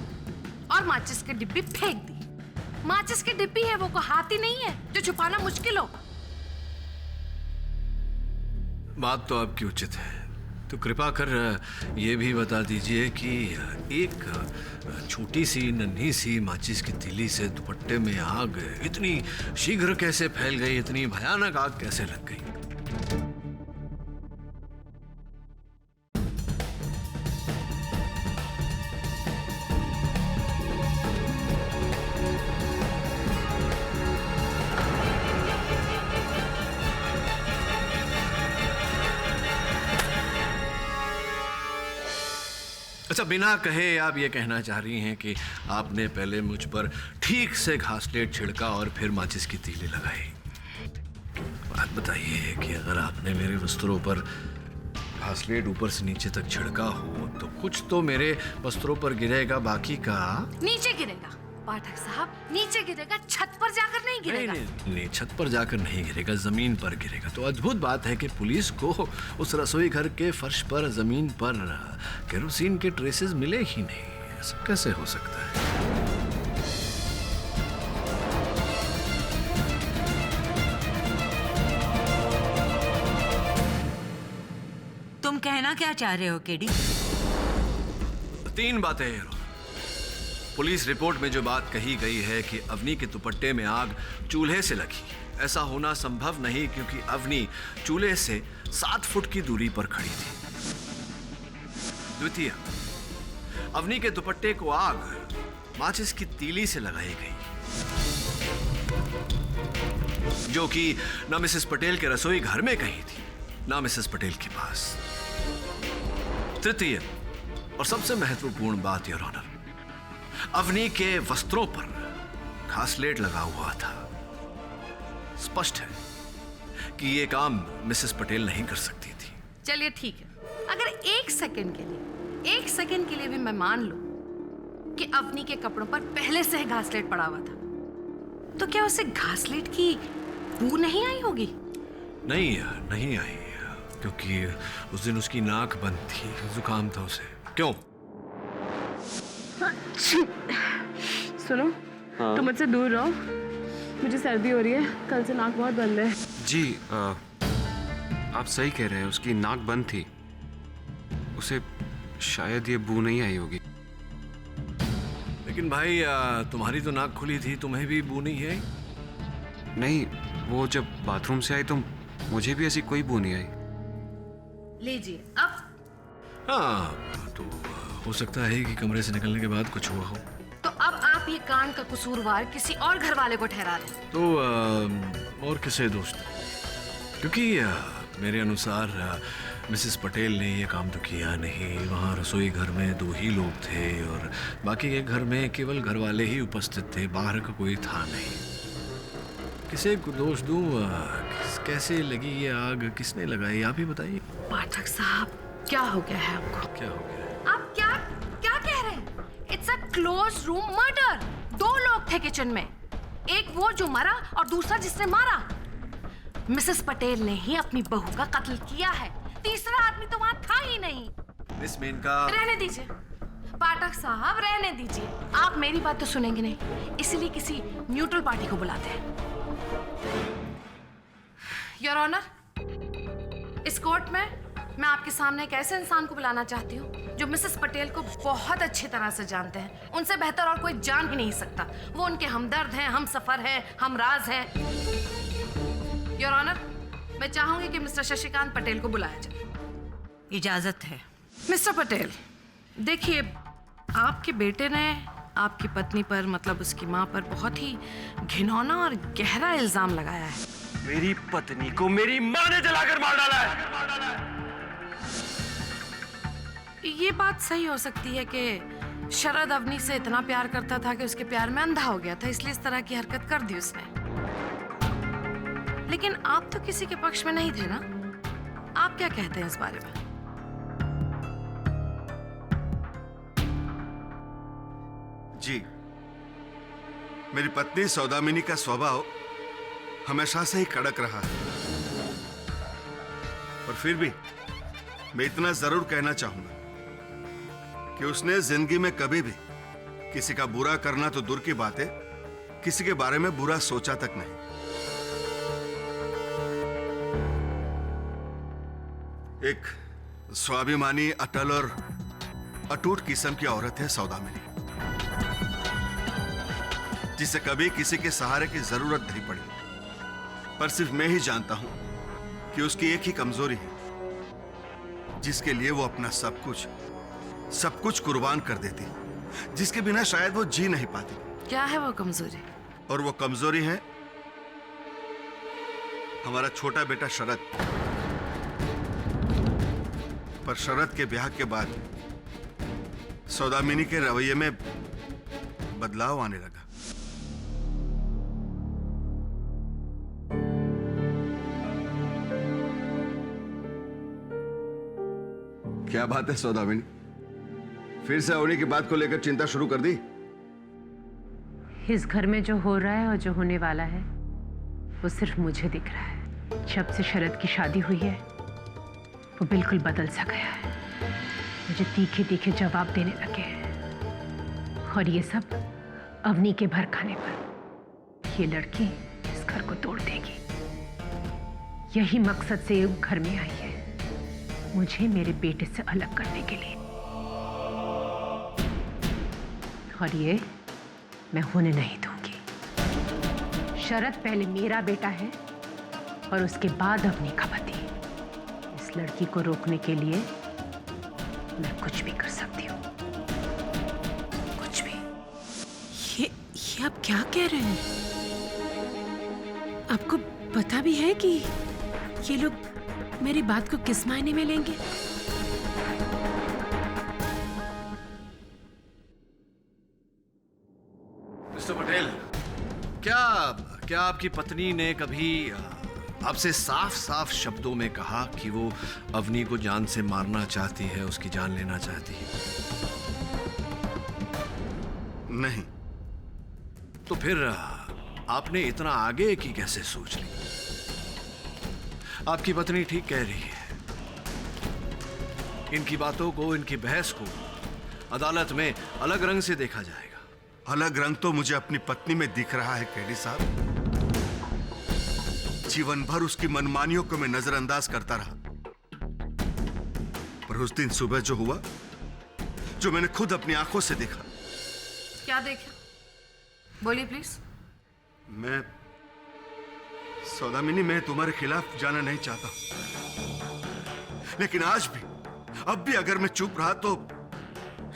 और माचिस की डिब्बी फेंक दी। माचिस की डिब्बी है, वो कोई हाथी नहीं है जो छुपाना मुश्किल हो। बात तो आपकी उचित है, तो कृपा कर ये भी बता दीजिए कि एक छोटी सी नन्ही सी माचिस की तीली से दुपट्टे में आग इतनी शीघ्र कैसे फैल गई, इतनी भयानक आग कैसे लग गई? अच्छा, बिना कहे आप ये कहना चाह रही हैं कि आपने पहले मुझ पर ठीक से घासलेट छिड़का और फिर माचिस की तीली लगाई। बात बताइए कि अगर आपने मेरे वस्त्रों पर घासलेट ऊपर से नीचे तक छिड़का हो तो कुछ तो मेरे वस्त्रों पर गिरेगा, बाकी का नीचे गिरेगा। पाठक साहब, नीचे गिरेगा, छत पर जाकर नहीं गिरेगा। नहीं, छत पर जाकर नहीं गिरेगा, जमीन पर गिरेगा। तो अद्भुत बात है कि पुलिस को उस रसोई घर के फर्श पर, जमीन पर केरोसिन के ट्रेसेस मिले ही नहीं। ऐसा कैसे हो सकता है? तुम कहना क्या चाह रहे हो केडी? 3 बातें हैं। पुलिस रिपोर्ट में जो बात कही गई है कि अवनी के दुपट्टे में आग चूल्हे से लगी, ऐसा होना संभव नहीं, क्योंकि अवनी चूल्हे से 7 फुट की दूरी पर खड़ी थी। द्वितीय, अवनी के दुपट्टे को आग माचिस की तीली से लगाई गई, जो कि न मिसेस पटेल के रसोई घर में कहीं थी, न मिसेस पटेल के पास। तृतीय और सबसे महत्वपूर्ण बात, योर ऑनर, अवनी के वस्त्रों पर घासलेट लगा हुआ था। स्पष्ट है कि यह काम मिसेस पटेल नहीं कर सकती थी। चलिए ठीक है, अगर एक सेकंड के लिए भी मैं मान लूं कि अवनी के कपड़ों पर पहले से घासलेट पड़ा हुआ था, तो क्या उसे घासलेट की बू नहीं आई होगी? नहीं आई, क्योंकि उस दिन उसकी नाक बंद थी, जुकाम था उसे। क्यों? सुनो, तुम मुझसे दूर रहो, मुझे सर्दी हो रही है, कल से नाक बहुत बंद है। जी, आप सही कह रहे हैं, उसकी नाक बंद थी, उसे शायद ये बू नहीं आई होगी। लेकिन भाई, तुम्हारी तो नाक खुली थी, तुम्हें भी बू नहीं आई? नहीं, वो जब बाथरूम से आई तो मुझे भी ऐसी कोई बू नहीं आई। लीजिए अब। हाँ, तो हो सकता है कि कमरे से निकलने के बाद कुछ हुआ हो। तो अब आप ये कांड का कसूरवार किसी और घर वाले को ठहरा दें। तो और किसे दोस्त? क्योंकि मेरे अनुसार मिसेस पटेल ने ये काम तो किया नहीं। वहाँ रसोई घर में 2 ही लोग थे और बाकी के घर में केवल घर वाले ही उपस्थित थे, बाहर का कोई था नहीं। किसे को दोष दूं? कैसे लगी ये आग, किसने लगाई, आप ही बताइए। पाठक साहब, क्या हो गया है आपको? क्या हो गया? आप क्या कह रहे हैं? It's a close room murder. 2 लोग थे किचन में, एक वो जो मरा और दूसरा जिसने मारा। मिसेस पटेल ने ही अपनी बहू का कत्ल किया है, तीसरा आदमी तो वहां था ही नहीं। मिस मेनका, रहने दीजिए पाठक साहब, रहने दीजिए। आप मेरी बात तो सुनेंगे नहीं, इसलिए किसी न्यूट्रल पार्टी को बुलाते हैं। योर ऑनर, इस कोर्ट में मैं आपके सामने एक ऐसे इंसान को बुलाना चाहती हूँ जो मिसेस पटेल को बहुत अच्छी तरह से जानते हैं। उनसे बेहतर और कोई जान ही नहीं सकता। वो उनके हमदर्द हैं, हम सफर हैं, हम राज हैं। योर ऑनर, मैं चाहूंगी कि मिस्टर शशिकांत पटेल को बुलाया जाए। इजाजत है। मिस्टर पटेल, देखिए, आपके बेटे ने आपकी पत्नी पर, मतलब उसकी माँ पर, बहुत ही घिनौना और गहरा इल्जाम लगाया है। मेरी पत्नी को मेरी माँ ने जलाकर मार डाला है। ये बात सही हो सकती है कि शरद अवनी से इतना प्यार करता था कि उसके प्यार में अंधा हो गया था, इसलिए इस तरह की हरकत कर दी उसने। लेकिन आप तो किसी के पक्ष में नहीं थे ना? आप क्या कहते हैं इस बारे में? जी, मेरी पत्नी सौदामिनी का स्वभाव हमेशा से ही कड़क रहा है, और फिर भी मैं इतना जरूर कहना चाहूंगा कि उसने जिंदगी में कभी भी किसी का बुरा करना तो दूर की बात है, किसी के बारे में बुरा सोचा तक नहीं। एक स्वाभिमानी, अटल और अटूट किस्म की औरत है सौदामिनी, जिसे कभी किसी के सहारे की जरूरत नहीं पड़ी। पर सिर्फ मैं ही जानता हूं कि उसकी एक ही कमजोरी है, जिसके लिए वो अपना सब कुछ कुर्बान कर देती, जिसके बिना शायद वो जी नहीं पाती। क्या है वो कमजोरी? और वो कमजोरी है हमारा छोटा बेटा शरद। पर शरद के ब्याह के बाद सौदामिनी के रवैये में बदलाव आने लगा। क्या बात है सौदामिनी, फिर से अवनी की बात को लेकर चिंता शुरू कर दी? इस घर में जो हो रहा है और जो होने वाला है वो सिर्फ मुझे दिख रहा है। जब से शरद की शादी हुई है वो बिल्कुल बदल सा गया है, मुझे तीखे तीखे जवाब देने लगे हैं, और ये सब अवनी के भर खाने पर। ये लड़की इस घर को तोड़ देगी, यही मकसद से ये घर में आई है, मुझे मेरे बेटे से अलग करने के लिए। और ये मैं होने नहीं दूंगी। शरद पहले मेरा बेटा है और उसके बाद अवनी का पति। इस लड़की को रोकने के लिए मैं कुछ भी कर सकती हूँ, कुछ भी। ये आप क्या कह रहे हैं? आपको पता भी है कि ये लोग मेरी बात को किस मायने में लेंगे? मिस्टर पटेल, क्या आपकी पत्नी ने कभी आपसे साफ साफ शब्दों में कहा कि वो अवनी को जान से मारना चाहती है, उसकी जान लेना चाहती है? नहीं। तो फिर आपने इतना आगे की कैसे सोच ली? आपकी पत्नी ठीक कह रही है। इनकी बातों को, इनकी बहस को अदालत में अलग रंग से देखा जाएगा। अलग रंग तो मुझे अपनी पत्नी में दिख रहा है केडी साहब। जीवन भर उसकी मनमानियों को मैं नजरअंदाज करता रहा, पर उस दिन सुबह जो हुआ, जो मैंने खुद अपनी आंखों से देखा। क्या देखा? बोलिए प्लीज। मैं सौदामिनी, मैं तुम्हारे खिलाफ जाना नहीं चाहता, लेकिन आज भी, अब भी अगर मैं चुप रहा तो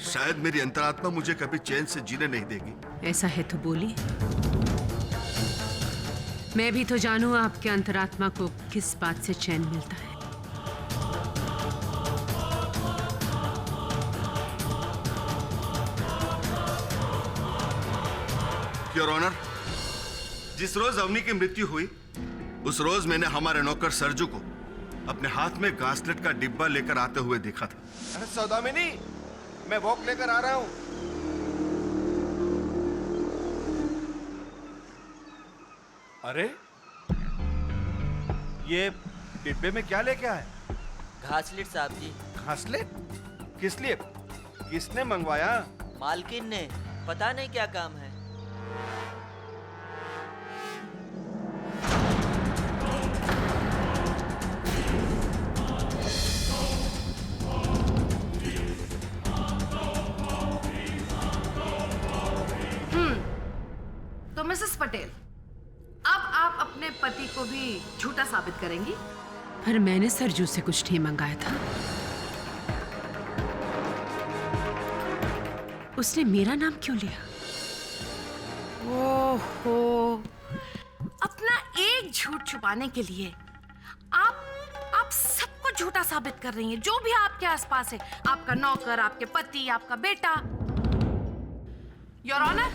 शायद मेरी अंतरात्मा मुझे कभी चैन से जीने नहीं देगी। ऐसा है तो बोलिए, मैं भी तो जानूं आपके अंतरात्मा को किस बात से चैन मिलता है। योर ऑनर, जिस रोज अवनी की मृत्यु हुई, उस रोज मैंने हमारे नौकर सरजू को अपने हाथ में घासलेट का डिब्बा लेकर आते हुए देखा था। अरे सौदामिनी, मैं वॉक लेकर आ रहा हूं। अरे ये डिब्बे में क्या लेके आए? घासलेट साहब जी। घासलेट? किस लिए? किसने मंगवाया? मालकिन ने, पता नहीं क्या काम है। तो मिसेस पटेल, अब आप अपने पति को भी झूठा साबित करेंगी? पर मैंने सरजू से कुछ नहीं मंगाया था, उसने मेरा नाम क्यों लिया? ओहो, अपना एक झूठ छुपाने के लिए आप सब कुछ सब झूठा साबित कर रही हैं, जो भी आपके आसपास है, आपका नौकर, आपके पति, आपका बेटा। योर ऑनर,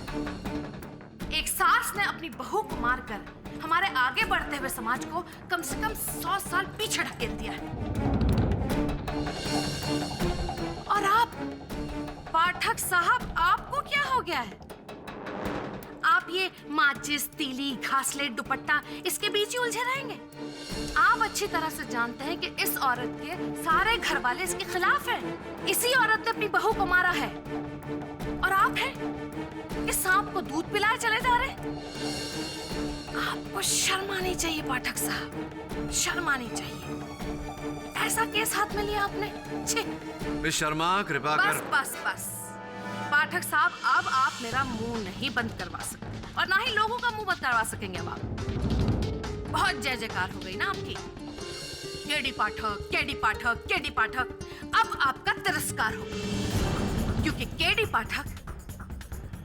एक सास ने अपनी बहू को मारकर हमारे आगे बढ़ते हुए समाज को कम से कम 100 साल पीछे ढकेल दिया है। और आप पाठक साहब, आपको क्या हो गया है? आप ये माचिस, तीली, घासलेट, दुपट्टा, इसके बीच ही उलझे रहेंगे? आप अच्छी तरह से जानते हैं कि इस औरत के सारे घर वाले इसके खिलाफ हैं। इसी औरत ने अपनी बहू को मारा है और आप हैं इस सांप को दूध पिलाए चले जा रहे हैं। आपको शर्म आनी चाहिए पाठक साहब, शर्म आनी चाहिए। ऐसा केस हाथ में लिया आपने? छे। मिस शर्मा, कृपा कर। बस बस पाठक साहब, अब आप मेरा मुंह नहीं बंद करवा सकते और ना ही लोगों का मुंह बंद करवा सकेंगे। अब आप बहुत जय जयकार हो गई ना आपकी। केडी पाठक, केडी पाठक, केडी पाठक। अब आपका तिरस्कार होगा, क्योंकि केडी पाठक,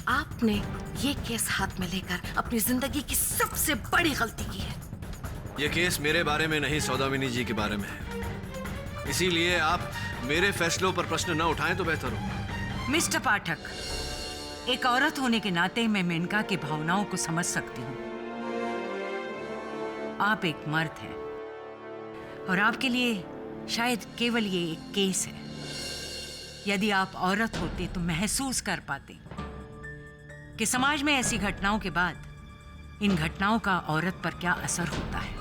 आपने ये केस हाथ में लेकर अपनी जिंदगी की सबसे बड़ी गलती की है। ये केस मेरे बारे में नहीं, सौदामिनी जी के बारे में है। इसीलिए आप मेरे फैसलों पर प्रश्न न उठाएं तो बेहतर होगा। मिस्टर पाठक, एक औरत होने के नाते मैं मेनका की भावनाओं को समझ सकती हूँ। आप एक मर्द हैं और आपके लिए शायद केवल ये एक केस है। यदि आप औरत होते तो महसूस कर पाते कि समाज में ऐसी घटनाओं के बाद इन घटनाओं का औरत पर क्या असर होता है।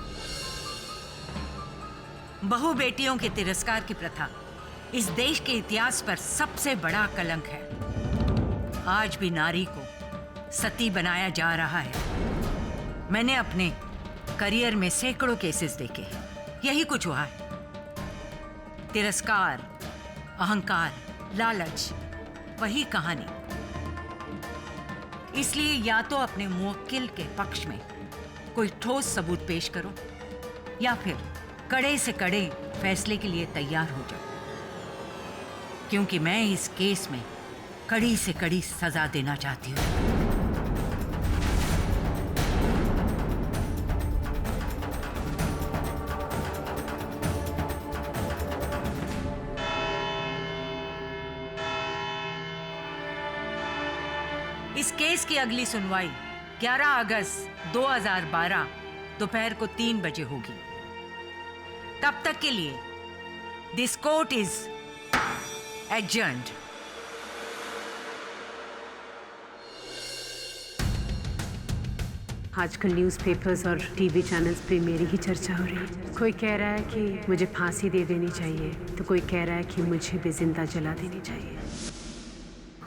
बहु बेटियों के तिरस्कार की प्रथा इस देश के इतिहास पर सबसे बड़ा कलंक है। आज भी नारी को सती बनाया जा रहा है। मैंने अपने करियर में सैकड़ों केसेस देखे हैं, यही कुछ हुआ है। तिरस्कार, अहंकार, लालच, वही कहानी। इसलिए या तो अपने मुवक्किल के पक्ष में कोई ठोस सबूत पेश करो या फिर कड़े से कड़े फैसले के लिए तैयार हो जाओ, क्योंकि मैं इस केस में कड़ी से कड़ी सजा देना चाहती हूँ। इस केस की अगली सुनवाई 11 अगस्त 2012 दोपहर को 3 बजे होगी। तब तक के लिए दिस कोर्ट इज एडजर्न्ड। आजकल न्यूज़पेपर्स और टीवी चैनल्स पे मेरी ही चर्चा हो रही है। कोई कह रहा है कि मुझे फांसी दे देनी चाहिए, तो कोई कह रहा है कि मुझे भी जिंदा जला देनी चाहिए।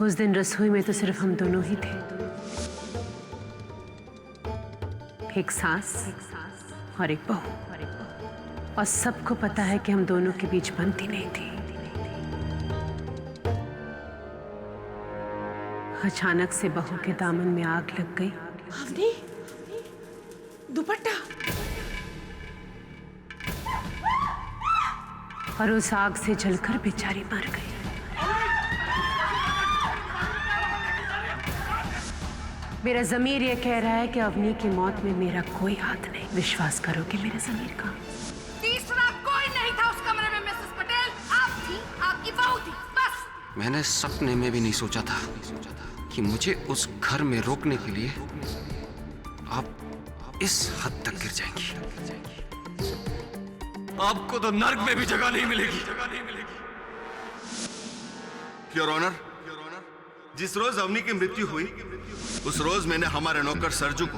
उस दिन रसोई में तो सिर्फ हम दोनों ही थे, एक सास और एक बहू, और सबको पता है कि हम दोनों के बीच बनती नहीं थी। अचानक से बहू के दामन में आग लग गई। अवनी, दुपट्टा। और उस आग से जलकर बेचारी मर गई। मेरा ज़मीर ये कह रहा है कि अवनी की मौत में मेरा कोई हाथ नहीं। विश्वास करोगे मेरे ज़मीर का? तीसरा कोई नहीं था उस कमरे में मिसेस पटेल। आप थी, आपकी बहू थी, बस। मैंने सपने में भी नहीं सोचा था कि मुझे उस घर में रोकने के लिए आप इस हद तक गिर जाएंगी। आपको तो नर्क में भी जगह नहीं मिलेगी। योर ऑनर, जिस रोज अवनी की मृत्यु हुई उस रोज मैंने हमारे नौकर सरजू को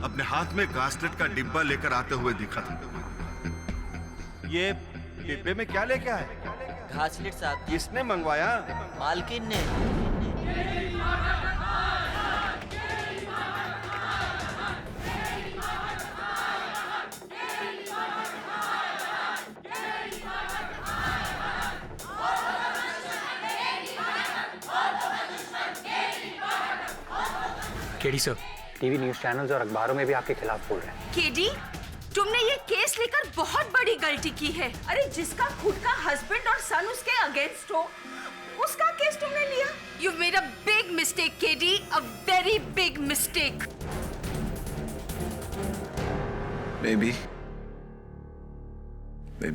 अपने हाथ में घासलेट का डिब्बा लेकर आते हुए देखा था। ये डिब्बे में क्या लेके आए? घासलेट साहब। किसने मंगवाया? मालकिन ने। KD sir, TV news channels और अखबारों में भी आपके खिलाफ बोल रहे हैं। केडी, तुमने ये केस लेकर बहुत बड़ी गलती की है। अरे जिसका खुद का हस्बैंड और सन उसके अगेंस्ट हो, उसका केस तुमने लिया। You've made a big mistake, KD, a very big mistake. Maybe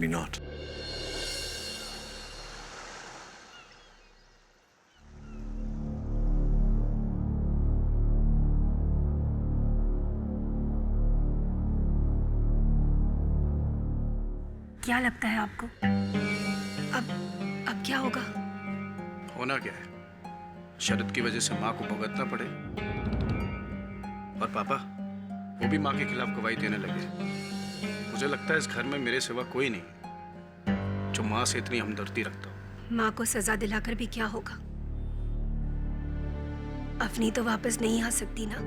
not. क्या लगता है आपको? अब क्या होगा? होना क्या है? शरद की वजह से माँ को भुगतना पड़े और पापा वो भी माँ के खिलाफ गवाही देने लगे। मुझे लगता है इस घर में मेरे सिवा कोई नहीं जो माँ से इतनी हमदर्दी रखता हो। माँ को सजा दिलाकर भी क्या होगा? अवनी तो वापस नहीं आ सकती ना।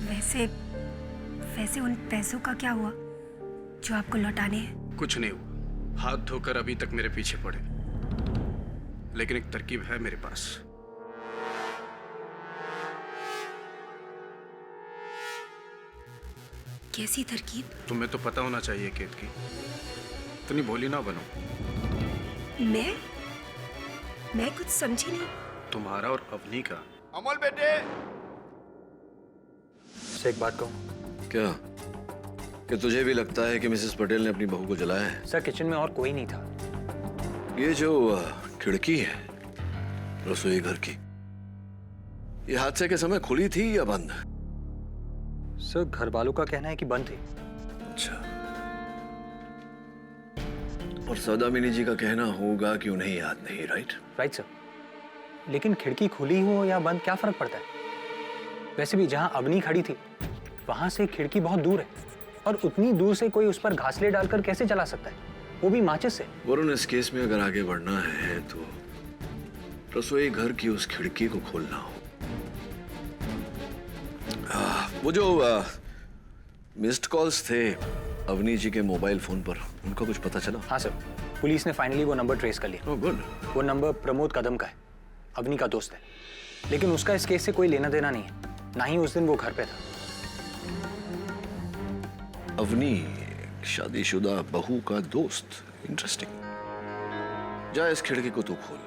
वैसे उन पैसों का क्या हुआ जो आपको लौटाने हैं? कुछ नहीं हुआ। हाथ धोकर अभी तक मेरे पीछे पड़े, लेकिन एक तरकीब है मेरे पास। कैसी तरकीब? तुम्हें तो पता होना चाहिए केत की। इतनी भोली ना बनो। मैं कुछ समझी नहीं। तुम्हारा और अवनी का। अमोल बेटे, से एक बात कहूं? क्या? कि तुझे भी लगता है कि मिसेस पटेल ने अपनी बहू को जलाया है? सर किचन में और कोई नहीं था। ये जो खिड़की है रसोई घर की, ये हादसे के समय खुली थी या बंद? सर घर वालों का कहना है कि बंद थी। अच्छा। और सौदामिनी जी का कहना होगा कि उन्हें याद नहीं, राइट? राइट सर, लेकिन खिड़की खुली हो या बंद क्या फर्क पड़ता है? वैसे भी जहां अवनी खड़ी थी वहां से खिड़की बहुत दूर है, और उतनी दूर से कोई उस पर घासले डालकर कैसे चला सकता है, वो भी माचिस से? वरुण, इस केस में अगर आगे बढ़ना है तो रसोई घर की उस खिड़की को खोलना हो। वो जो मिस्ड कॉल्स थे अवनी जी के मोबाइल फोन पर, उनका कुछ पता चला? हाँ सर, पुलिस ने फाइनली वो नंबर ट्रेस कर लिया। Oh good. वो नंबर प्रमोद कदम का है, अवनी का दोस्त है, लेकिन उसका इस केस से कोई लेना देना नहीं है, ना ही उस दिन वो घर पे था। अवनी शादीशुदा बहू का दोस्त, इंटरेस्टिंग। जा इस खिड़की को तू खोल।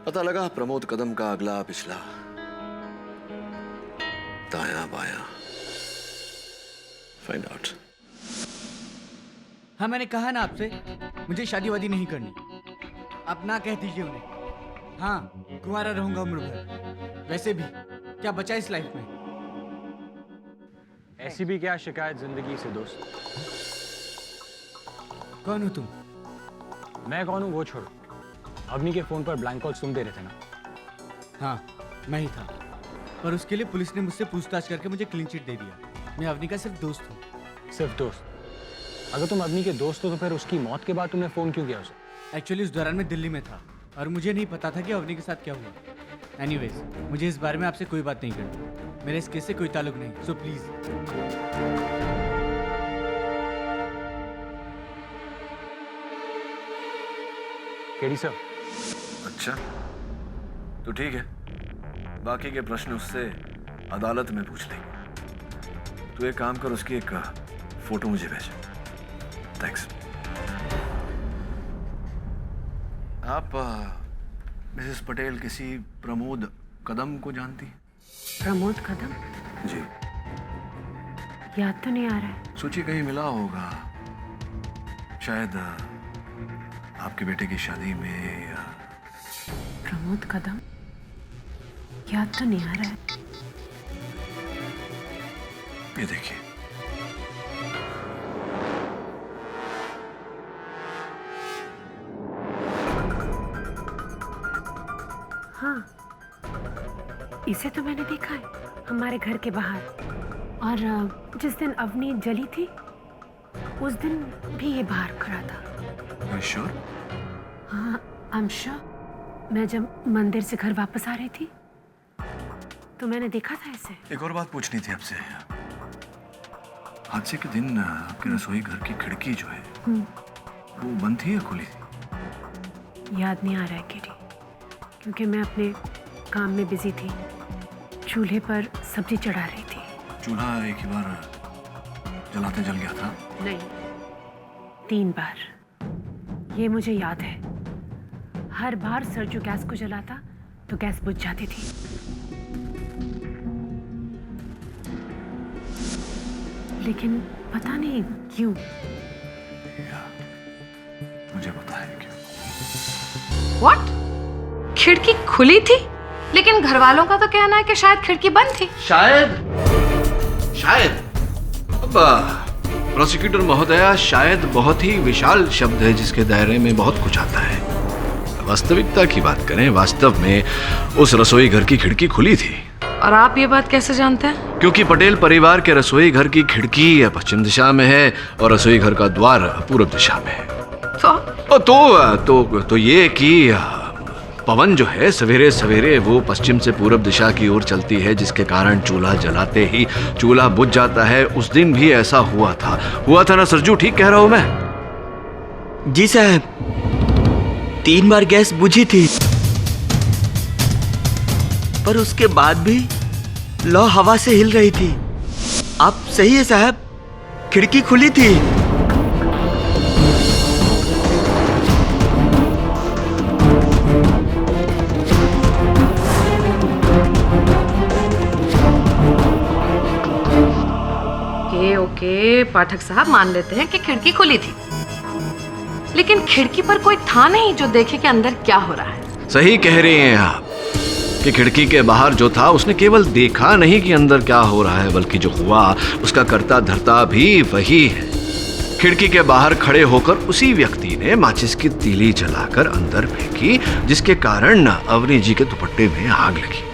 पता लगा प्रमोद कदम का अगला पिछला, दायां बायां, फाइंड आउट। हाँ मैंने कहा ना आपसे, मुझे शादी वादी नहीं करनी। आप ना कह दीजिए उन्हें। हाँ, कुंवारा रहूंगा उम्र भर। वैसे भी क्या बचा इस लाइफ में? ऐसी भी क्या शिकायत जिंदगी से दोस्त। कौन हो तुम? मैं कौन हूँ वो छोड़ो, अवनी के फोन पर ब्लैंक कॉल्स तुम दे रहे थे ना? हाँ मैं ही था, पर उसके लिए पुलिस ने मुझसे पूछताछ करके मुझे क्लीन चिट दे दिया। मैं अवनी का सिर्फ दोस्त हूँ। सिर्फ दोस्त? अगर तुम अवनी के दोस्त हो तो फिर उसकी मौत के बाद तुमने फोन क्यों किया उसे? एक्चुअली उस दौरान मैं दिल्ली में था और मुझे नहीं पता था कि अवनी के साथ क्या हुआ। एनीवेज, मुझे इस बारे में आपसे कोई बात नहीं करनी। मेरे इस केस से कोई ताल्लुक नहीं, सो प्लीज। KD sir. अच्छा तो ठीक है, बाकी के प्रश्न उससे अदालत में पूछ लेंगे। तू एक काम कर, उसकी एक फोटो मुझे भेज। थैंक्स। आप मिसेस पटेल किसी प्रमोद कदम को जानती हैं? प्रमोद कदम? जी। याद तो नहीं आ रहा है। सोचिए कहीं मिला होगा, शायद आपके बेटे की शादी में या... प्रमोद कदम? याद तो नहीं आ रहा है। ये देखिए। हाँ, इसे तो मैंने देखा है हमारे घर के बाहर। और जिस दिन अवनी जली थी उस दिन भी ये बाहर खड़ा था। श्योर? हाँ, आई एम श्योर। मैं जब मंदिर से घर वापस आ रही थी तो मैंने देखा था इसे। एक और बात पूछनी थी आपसे। हादसे के दिन आपके रसोई घर की खिड़की जो है वो बंद थी या खुली थी? याद नहीं आ रहा है केडी, क्योंकि मैं अपने काम में बिजी थी। चूल्हे पर सब्जी चढ़ा रही थी। चूल्हा एक ही बार जलाते जल गया था? नहीं, 3 बार। ये मुझे याद है। हर बार सरजू गैस को जलाता तो गैस बुझ जाती थी। लेकिन पता नहीं क्यों। मुझे पता है क्यों। What? खिड़की खुली थी, लेकिन घर वालों का तो कहना है कि शायद खिड़की बंद थी। शायद अब प्रोसिक्यूटर महोदया, शायद बहुत ही विशाल शब्द है जिसके दायरे में बहुत कुछ आता है। वास्तविकता की बात करें, वास्तव में उस रसोई घर की खिड़की खुली थी। और आप ये बात कैसे जानते हैं? क्योंकि पटेल परिवार के रसोई घर की खिड़की पश्चिम दिशा में है और रसोई घर का द्वार पूर्व दिशा में है। तो ये कि पवन जो है सवेरे सवेरे वो पश्चिम से पूर्व दिशा की ओर चलती है, जिसके कारण चूल्हा जलाते ही चूल्हा बुझ जाता है। उस दिन भी ऐसा हुआ था ना सरजू? ठीक कह रहा हूं मैं? जी साहब, 3 बार गैस बुझी थी, पर उसके बाद भी लौ हवा से हिल रही थी। आप सही है साहब, खिड़की खुली थी। ओके, पाठक साहब मान लेते हैं कि खिड़की खुली थी, लेकिन खिड़की पर कोई था नहीं जो देखे कि अंदर क्या हो रहा है। सही कह रही हैं आप कि खिड़की के बाहर जो था उसने केवल देखा नहीं कि अंदर क्या हो रहा है, बल्कि जो हुआ उसका करता धरता भी वही है। खिड़की के बाहर खड़े होकर उसी व्यक्ति ने माचिस की तीली जलाकर अंदर फेंकी, जिसके कारण अवनी जी के दुपट्टे में आग लगी।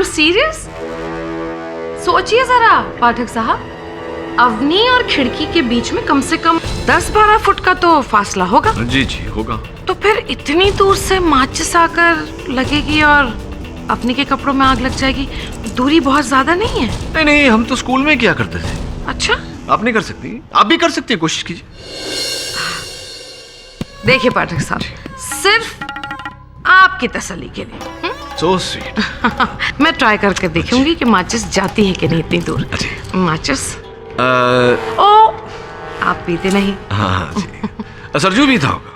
सीरियस? सोचिए जरा पाठक साहब, अवनी और खिड़की के बीच में कम से कम 10-12 फुट का तो फासला होगा। जी जी होगा। तो फिर इतनी दूर से माचिस आकर लगेगी और अवनी के कपड़ों में आग लग जाएगी, दूरी बहुत ज्यादा नहीं है? नहीं, हम तो स्कूल में किया करते थे। अच्छा, आप नहीं कर सकती? आप भी कर सकती हैं, कोशिश कीजिए। देखिए पाठक साहब, सिर्फ आपकी तसल्ली के लिए So sweet. मैं ट्राई करके देखूंगी कि माचिस जाती है कि नहीं इतनी दूर। माचिस ओ, आप पीते नहीं? हाँ जी। सरजू भी था होगा।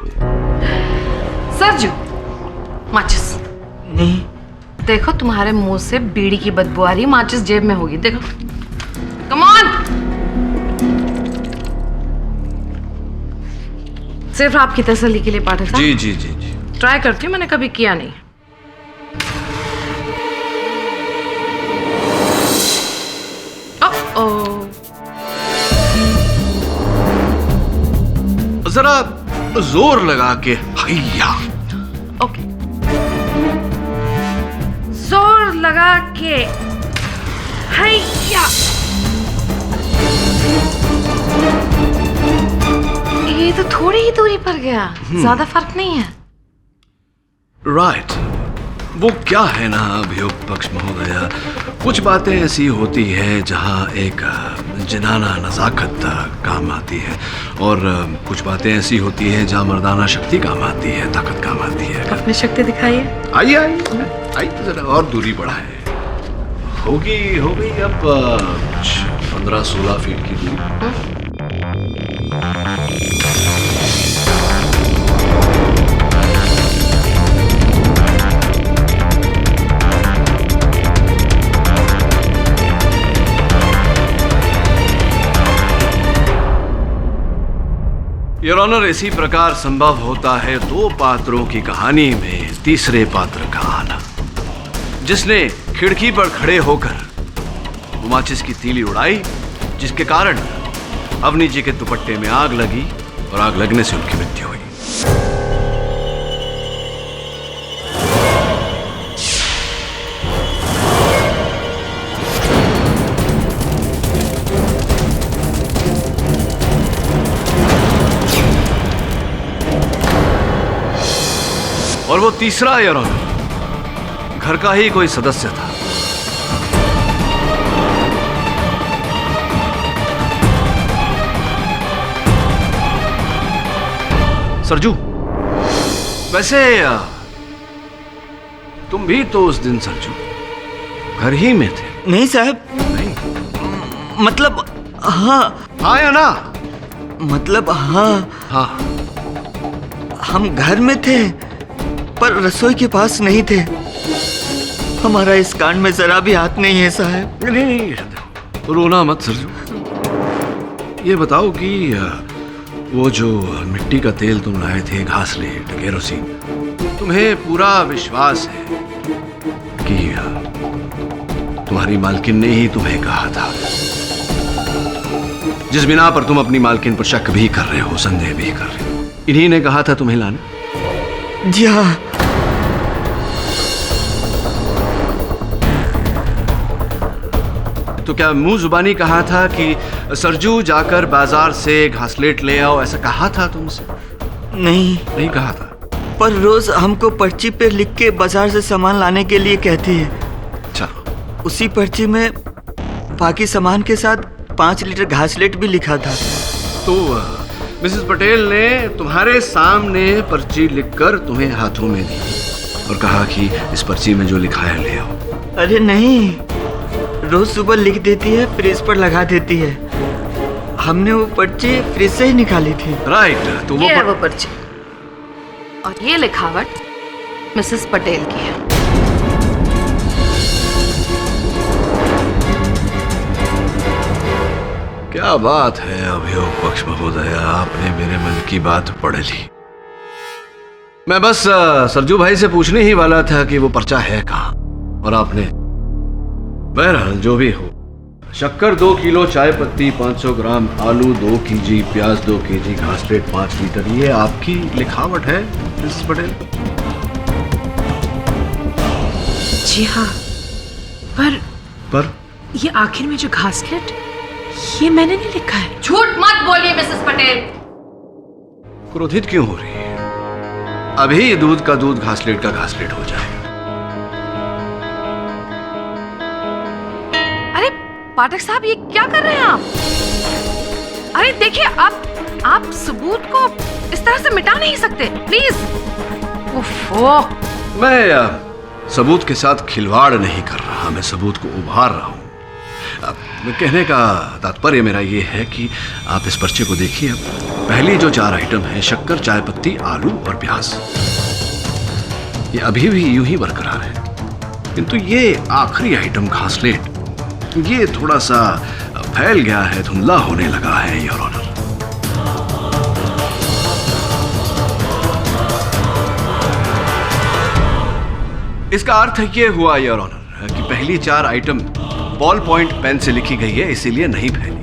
सरजू, माचिस नहीं। देखो तुम्हारे मुंह से बीड़ी की बदबू आ रही, माचिस जेब में होगी, देखो। Come on. सिर्फ आपकी तसल्ली के लिए पाठक साहब। जी जी जी जी। ट्राई करती हूँ, मैंने कभी किया नहीं। जरा जोर लगा के हैया। ओके, जोर लगा के हैया। ये तो थोड़ी ही दूरी पर गया, ज्यादा फर्क नहीं है। राइट। वो क्या है ना अभियुक्त पक्ष महोदया, कुछ बातें ऐसी होती है जहाँ एक जिनाना नजाकत काम आती है, और कुछ बातें ऐसी होती है जहाँ मर्दाना शक्ति काम आती है, ताकत काम आती है। अपनी शक्ति दिखाइए। आइए आइए, जरा और दूरी बढ़ाए। होगी अब 15-16 फीट की दूरी। योर ऑनर, इसी प्रकार संभव होता है 2 पात्रों की कहानी में तीसरे पात्र का आना, जिसने खिड़की पर खड़े होकर माचिस की तीली उड़ाई, जिसके कारण अवनी जी के दुपट्टे में आग लगी और आग लगने से उनकी मृत्यु हुई। और वो तीसरा योर ऑनर घर का ही कोई सदस्य था। सरजू, वैसे तुम भी तो उस दिन सरजू घर ही में थे? नहीं साहब। नहीं मतलब हाँ। हाँ या ना? मतलब हाँ। हाँ, हम घर में थे पर रसोई के पास नहीं थे। हमारा इस कांड में जरा भी हाथ नहीं है साहब। नहीं, रोना मत सरजू। ये बताओ कि वो जो मिट्टी का तेल तुम लाए थे, घासलेट, केरोसिन, तुम्हें पूरा विश्वास है कि तुम्हारी मालकिन ने ही तुम्हें कहा था, जिस बिना पर तुम अपनी मालकिन पर शक भी कर रहे हो, संदेह भी कर रहे हो, इन्हीं ने कहा था तुम्हें लाने? जी हाँ। तो क्या मुंह जुबानी कहा था कि सरजू जाकर बाजार से घासलेट ले आओ, ऐसा कहा था तुमसे? नहीं कहा था। पर रोज हमको पर्ची पे लिख के बाजार से सामान लाने के लिए कहती है। अच्छा। उसी पर्ची में बाकी सामान के साथ 5 लीटर घासलेट भी लिखा था। तो मिसेस पटेल ने तुम्हारे सामने पर्ची लिखकर तुम्हें हाथों में दी और कहा कि इस पर्ची में जो लिखा है ले आओ। अरे नहीं, रोज सुबह लिख देती है, फ्रिज पर लगा देती है। हमने वो पर्ची फ्रिज से ही निकाली थी। राइट। तो ये है वो पर्ची और ये लिखावट मिसेस पटेल की है। क्या बात है अभियोग पक्ष महोदय, आपने मेरे मन की बात पढ़ ली। मैं बस सरजू भाई से पूछने ही वाला था कि वो पर्चा है कहाँ, और आपने। बहरहाल जो भी हो, शक्कर 2 किलो, चाय पत्ती 500 ग्राम, आलू 2 kg, प्याज 2 kg, घासलेट 5 लीटर, ये आपकी लिखावट है मिसेस पटेल? जी हाँ। पर ये आखिर में जो घासलेट, ये मैंने नहीं लिखा है। झूठ मत बोलिए मिसेस पटेल। क्रोधित क्यों हो रही है? अभी दूध का दूध, घासलेट का घासलेट हो जाएगा। अरे पाठक साहब, ये क्या कर रहे हैं आप? अरे देखिए, आप सबूत को इस तरह से मिटा नहीं सकते, प्लीज। ओफो। मैं सबूत के साथ खिलवाड़ नहीं कर रहा, मैं सबूत को उभार रहा हूं। कहने का तात्पर्य मेरा ये है कि आप इस पर्चे को देखिए। पहली जो 4 आइटम है, शक्कर, चाय पत्ती, आलू और प्याज, ये अभी भी यूं ही बरकरार है। किंतु ये आखिरी आइटम घासलेट, ये थोड़ा सा फैल गया है, धुंधला होने लगा है योर ऑनर। इसका अर्थ ये हुआ योर ऑनर कि पहली 4 आइटम बॉल पॉइंट पेन से लिखी गई है, इसीलिए नहीं फैली।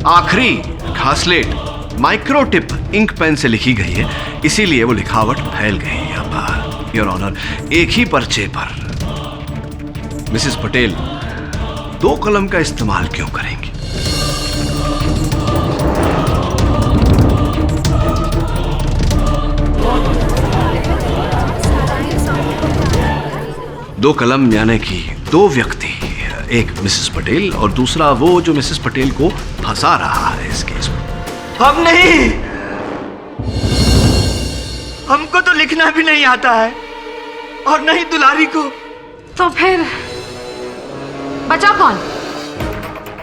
आखिरी घासलेट माइक्रोटिप इंक पेन से लिखी गई है, इसीलिए वो लिखावट फैल गई है। अब योर ऑनर, एक ही पर्चे पर मिसेस पटेल 2 कलम का इस्तेमाल क्यों करेंगी? दो कलम यानी कि 2 व्यक्ति, एक मिसेस पटेल और दूसरा वो जो मिसेस पटेल को फंसा रहा है इस केस में। हम नहीं, हमको तो लिखना भी नहीं आता है, और नहीं दुलारी को। तो फिर बचा कौन?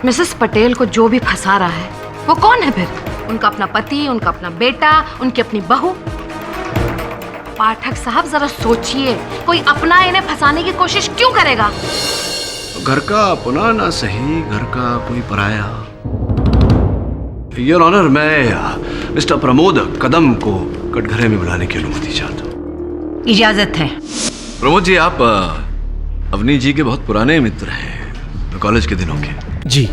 मिसेस पटेल को जो भी फंसा रहा है वो कौन है फिर? उनका अपना पति, उनका अपना बेटा, उनकी अपनी बहू। पाठक साहब जरा सोचिए, कोई अपना इन्हें फंसाने की कोशिश क्यों करेगा? घर का अपना ना सही, घर का कोई पराया। योर ऑनर, मैं मिस्टर प्रमोद कदम को कटघरे में बुलाने की अनुमति चाहता हूँ। इजाजत है। प्रमोद जी, आप अवनी जी के बहुत पुराने मित्र हैं, कॉलेज के दिनों के। जी,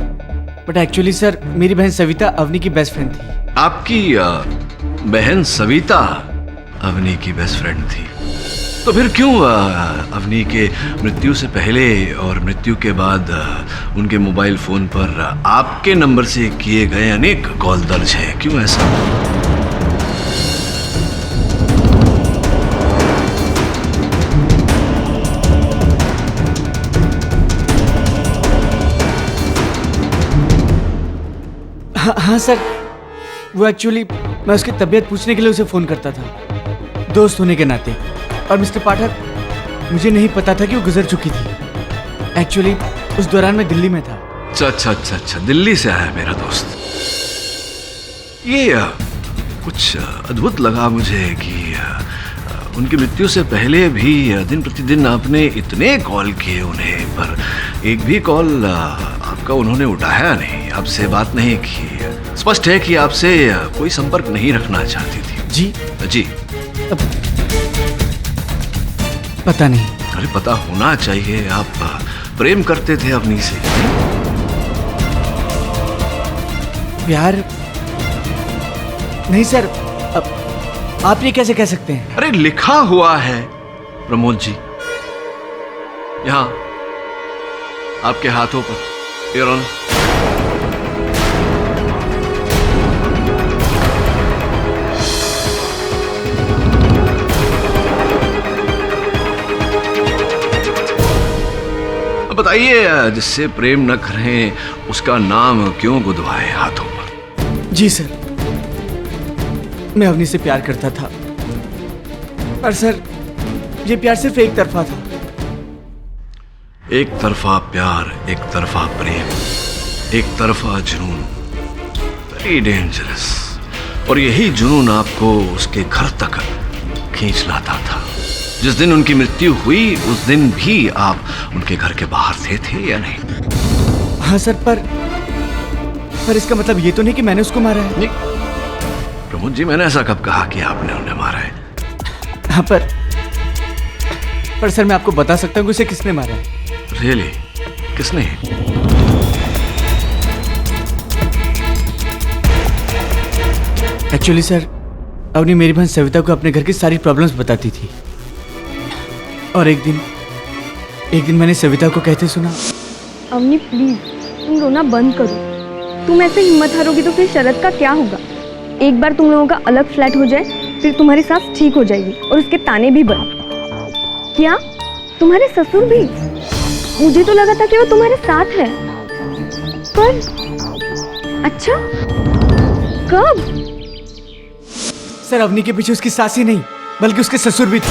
बट एक्चुअली सर, मेरी बहन सविता अवनी की बेस्ट फ्रेंड थी। आपकी बहन सविता अवनी की बेस्ट फ्रेंड थी, तो फिर क्यों अवनी के मृत्यु से पहले और मृत्यु के बाद उनके मोबाइल फोन पर आपके नंबर से किए गए अनेक कॉल दर्ज हैं? क्यों ऐसा? हाँ सर, वो एक्चुअली मैं उसकी तबीयत पूछने के लिए उसे फोन करता था, दोस्त होने के नाते। और मिस्टर पाठक, मुझे नहीं पता था कि वो गुजर चुकी थी। एक्चुअली उस दौरान मैं दिल्ली में था। अच्छा, दिल्ली से आया मेरा दोस्त। ये कुछ अद्भुत लगा मुझे कि उनकी मृत्यु से पहले भी दिन प्रतिदिन आपने इतने कॉल किए उन्हें, पर एक भी कॉल आपका उन्होंने उठाया नहीं, आपसे बात नहीं की। स्पष्ट है कि आपसे कोई संपर्क नहीं रखना चाहती थी। जी जी पता नहीं। अरे पता होना चाहिए, आप प्रेम करते थे अवनी से। प्यार नहीं सर, अब आप ये कैसे कह सकते हैं? अरे लिखा हुआ है प्रमोद जी, यहाँ आपके हाथों पर, योर ऑनर। बताइए, जिससे प्रेम न करें उसका नाम क्यों गुदवाए हाथों पर? जी सर, मैं अवनी से प्यार करता था, पर सर ये प्यार सिर्फ एक तरफा था। एक तरफा प्यार, एक तरफा प्रेम, एक तरफा जुनून, वेरी डेंजरस। और यही जुनून आपको उसके घर तक खींच लाता था। जिस दिन उनकी मृत्यु हुई उस दिन भी आप उनके घर के बाहर थे या नहीं? हाँ सर, पर इसका मतलब ये तो नहीं कि मैंने उसको मारा है। नहीं प्रमोद जी, मैंने ऐसा कब कहा कि आपने उन्हें मारा है? हाँ पर सर मैं आपको बता सकता हूँ कि उसे किसने मारा है। रियली? किसने? एक्चुअली सर, अवनी मेरी बहन सविता को अपने घर की सारी प्रॉब्लम्स बताती थी, और एक दिन मैंने सविता को कहते सुना, अवनी प्लीज तुम रोना बंद करो। तुम ऐसे हिम्मत हारोगी तो फिर शरद का क्या होगा? एक बार तुम लोगों का अलग फ्लैट हो जाए, फिर तुम्हारी सास ठीक हो जाएगी और उसके ताने भी बंद। क्या तुम्हारे ससुर भी? मुझे तो लगा था कि वो तुम्हारे साथ है, पर अच्छा कब? सर अवनी के पीछे उसकी सास ही नहीं बल्कि उसके ससुर भी थे।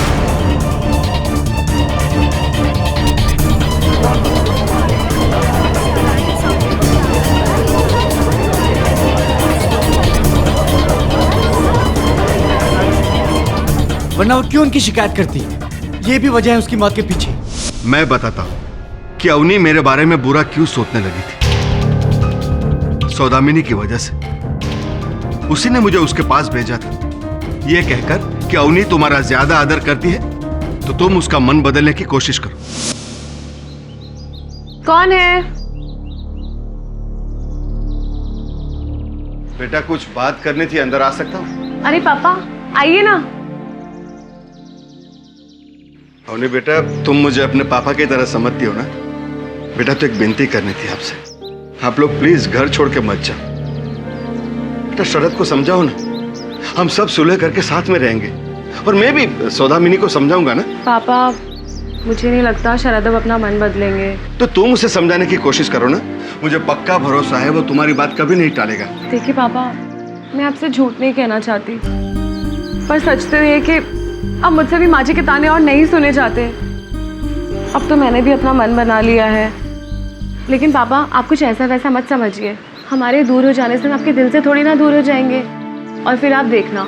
वरना वो क्यों उनकी शिकायत करती? ये भी वजह है उसकी मौत के पीछे। मैं बताता हूं कि अवनी मेरे बारे में बुरा क्यों सोचने लगी थी। सौदामिनी की वजह से। उसी ने मुझे उसके पास भेजा था, यह कहकर कि अवनी तुम्हारा ज्यादा आदर करती है तो तुम उसका मन बदलने की कोशिश करो। कौन है? बेटा कुछ बात करनी थी, अंदर आ सकता हूँ? अरे पापा आइए ना। अवनी बेटा, तुम मुझे अपने पापा की तरह समझती हो ना? बेटा तो एक विनती करनी थी आपसे, आप लोग प्लीज घर छोड़ के मत जाओ। बेटा शरद को समझाओ ना, हम सब सुलह करके साथ में रहेंगे, और मैं भी सौदामिनी को समझाऊंगा ना। पापा मुझे नहीं लगता शरद अब अपना मन बदलेंगे। तो तुम उसे समझाने की कोशिश करो ना, मुझे पक्का भरोसा है वो तुम्हारी बात कभी नहीं टालेगा। देखिए पापा, मैं आपसे झूठ नहीं कहना चाहती, पर सच तो ये कि अब मुझसे भी माँ जी के ताने और नहीं सुने जाते। अब तो मैंने भी अपना मन बना लिया है। लेकिन पापा आप कुछ ऐसा वैसा मत समझिए, हमारे दूर हो जाने से आपके दिल से थोड़ी ना दूर हो जाएंगे। और फिर आप देखना,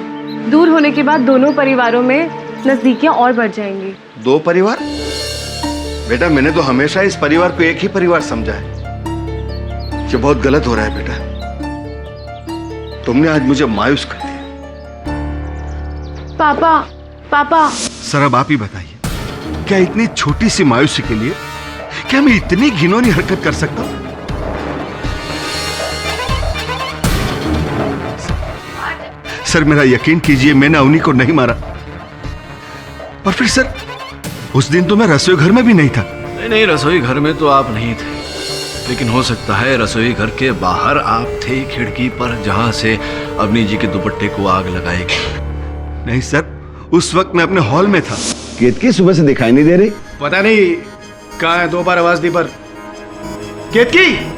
दूर होने के बाद दोनों परिवारों में नजदीकियां और बढ़ जाएंगी। दो परिवार? बेटा मैंने तो हमेशा इस परिवार को एक ही परिवार समझा है। ये बहुत गलत हो रहा है बेटा, तुमने आज मुझे मायूस कर दिया। पापा सर अब आप ही बताइए, क्या इतनी छोटी सी मायूसी के लिए क्या मैं इतनी घिनौनी हरकत कर सकता हूं? सर मेरा यकीन कीजिए, मैंने अवनी को नहीं मारा। और फिर सर उस दिन तो मैं रसोई घर में भी नहीं था। नहीं, रसोई घर में तो आप नहीं थे, लेकिन हो सकता है रसोई घर के बाहर आप थे, खिड़की पर, जहां से अवनी जी के दुपट्टे को आग लगाई गई। नहीं सर, उस वक्त मैं अपने हॉल में था। केतकी सुबह से दिखाई नहीं दे रही। पता नहीं कहाँ है, 2 बार आवाज दी पर। केतकी!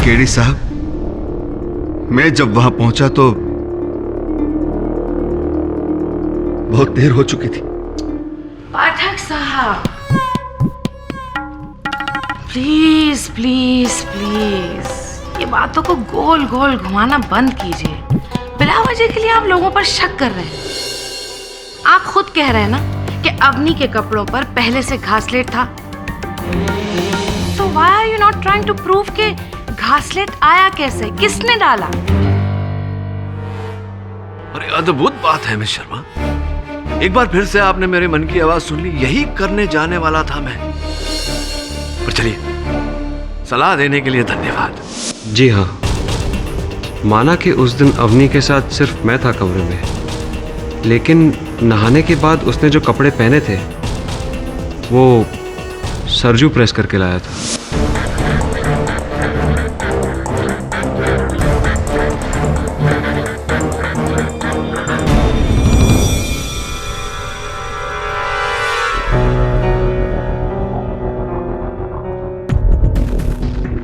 केडी साहब, मैं जब वहां पहुंचा तो बहुत देर हो चुकी थी। पाठक साहब, प्लीज प्लीज प्लीज ये बातों को गोल गोल घुमाना बंद कीजिए। बिना वजह के लिए आप लोगों पर शक कर रहे हैं। आप खुद कह रहे हैं ना कि अवनी के कपड़ों पर पहले से घासलेट था। So why are you not trying to prove कि घासलेट आया कैसे, किसने डाला? अरे अद्भुत बात है मिस शर्मा, एक बार फिर से आपने मेरे मन की आवाज सुन ली। यही करने जाने वाला था मैं। पर चलिए, सलाह देने के लिए धन्यवाद। जी हाँ, माना कि उस दिन अवनी के साथ सिर्फ मैं था कमरे में, लेकिन नहाने के बाद उसने जो कपड़े पहने थे वो सरजू प्रेस करके लाया था।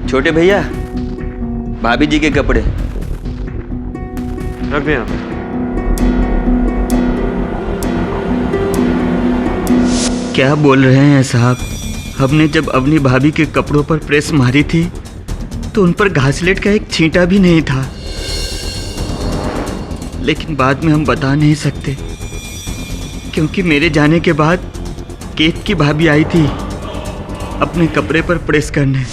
छोटे भैया, भाभी जी के कपड़े रख दें आप। क्या बोल रहे हैं साहब? हमने जब अपनी भाभी के कपड़ों पर प्रेस मारी थी तो उन पर घासलेट का एक छींटा भी नहीं था, लेकिन बाद में हम बता नहीं सकते क्योंकि मेरे जाने के बाद केत की भाभी आई थी अपने कपड़े पर प्रेस करने।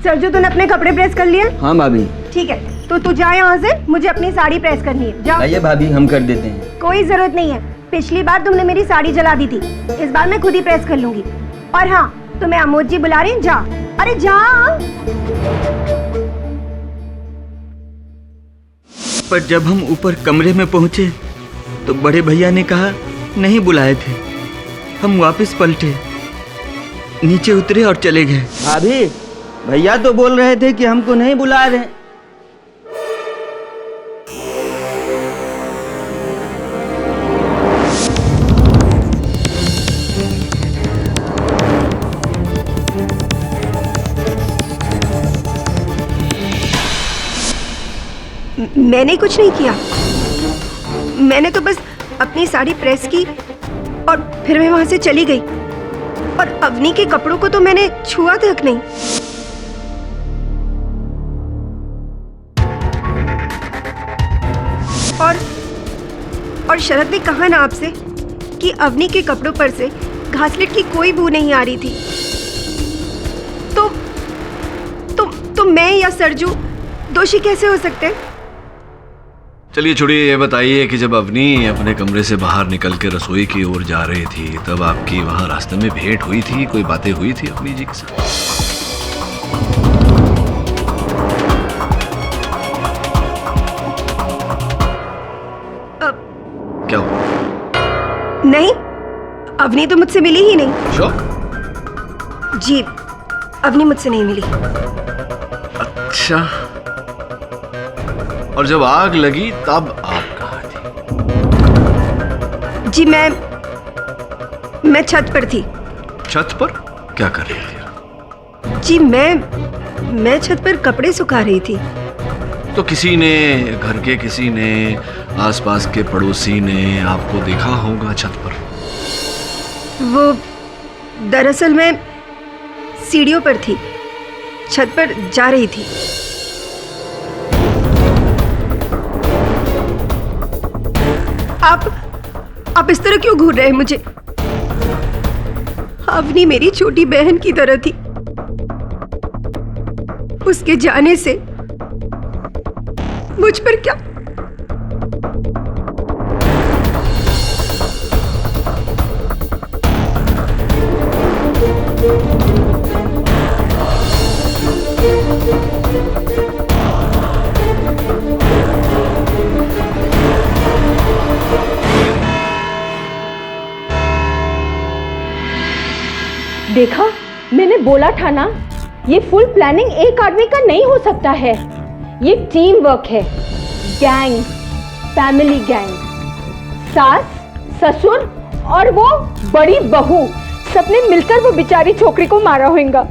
सरजू, तूने अपने कपड़े प्रेस कर लिए? हाँ भाभी। ठीक है, तो तू जा यहाँ से, मुझे अपनी साड़ी प्रेस करनी है। जा। आइए भाभी, हम कर देते हैं। कोई जरूरत नहीं है, पिछली बार तुमने मेरी साड़ी जला दी थी, इस बार मैं खुद ही प्रेस कर लूंगी। और हाँ, तुम्हें अमोद जी बुला रहे हैं, जा। अरे जा। पर जब हम ऊपर कमरे में पहुंचे तो बड़े भैया ने कहा नहीं बुलाए थे। हम वापस पलटे, नीचे उतरे और चले गए। भाभी, भैया तो बोल रहे थे कि हमको नहीं बुला रहे। मैंने कुछ नहीं किया, मैंने तो बस अपनी साड़ी प्रेस की और फिर मैं वहां से चली गई। और अवनी के कपड़ों को तो मैंने छुआ तक नहीं। और शरद ने कहा ना आपसे कि अवनी के कपड़ों पर से घासलेट की कोई बू नहीं आ रही थी। तो मैं या सरजू दोषी कैसे हो सकते हैं? चलिए छोड़िए, ये बताइए कि जब अवनी अपने कमरे से बाहर निकल के रसोई की ओर जा रही थी तब आपकी वहां रास्ते में भेंट हुई थी, कोई बातें हुई थी अवनी जी के साथ? क्या हुआ? नहीं, अवनी तो मुझसे मिली ही नहीं। शौक? जी, अवनी मुझसे नहीं मिली। अच्छा, और जब आग लगी तब आप कहाँ थी? जी मैं छत पर थी। छत पर क्या कर रही थी? जी मैं छत पर कपड़े सुखा रही थी। तो किसी ने, घर के किसी ने, आसपास के पड़ोसी ने आपको देखा होगा छत पर? वो दरअसल मैं सीढ़ियों पर थी, छत पर जा रही थी। आप इस तरह क्यों घूर रहे हैं मुझे? अवनी मेरी छोटी बहन की तरह थी। उसके जाने से मुझ पर क्या? देखा, मैंने बोला था ना, ये फुल प्लानिंग एक आदमी का नहीं हो सकता है। ये टीम वर्क है, गैंग, फैमिली गैंग। सास, ससुर और वो बड़ी बहू, सबने मिलकर वो बेचारी छोकरी को मारा होगा।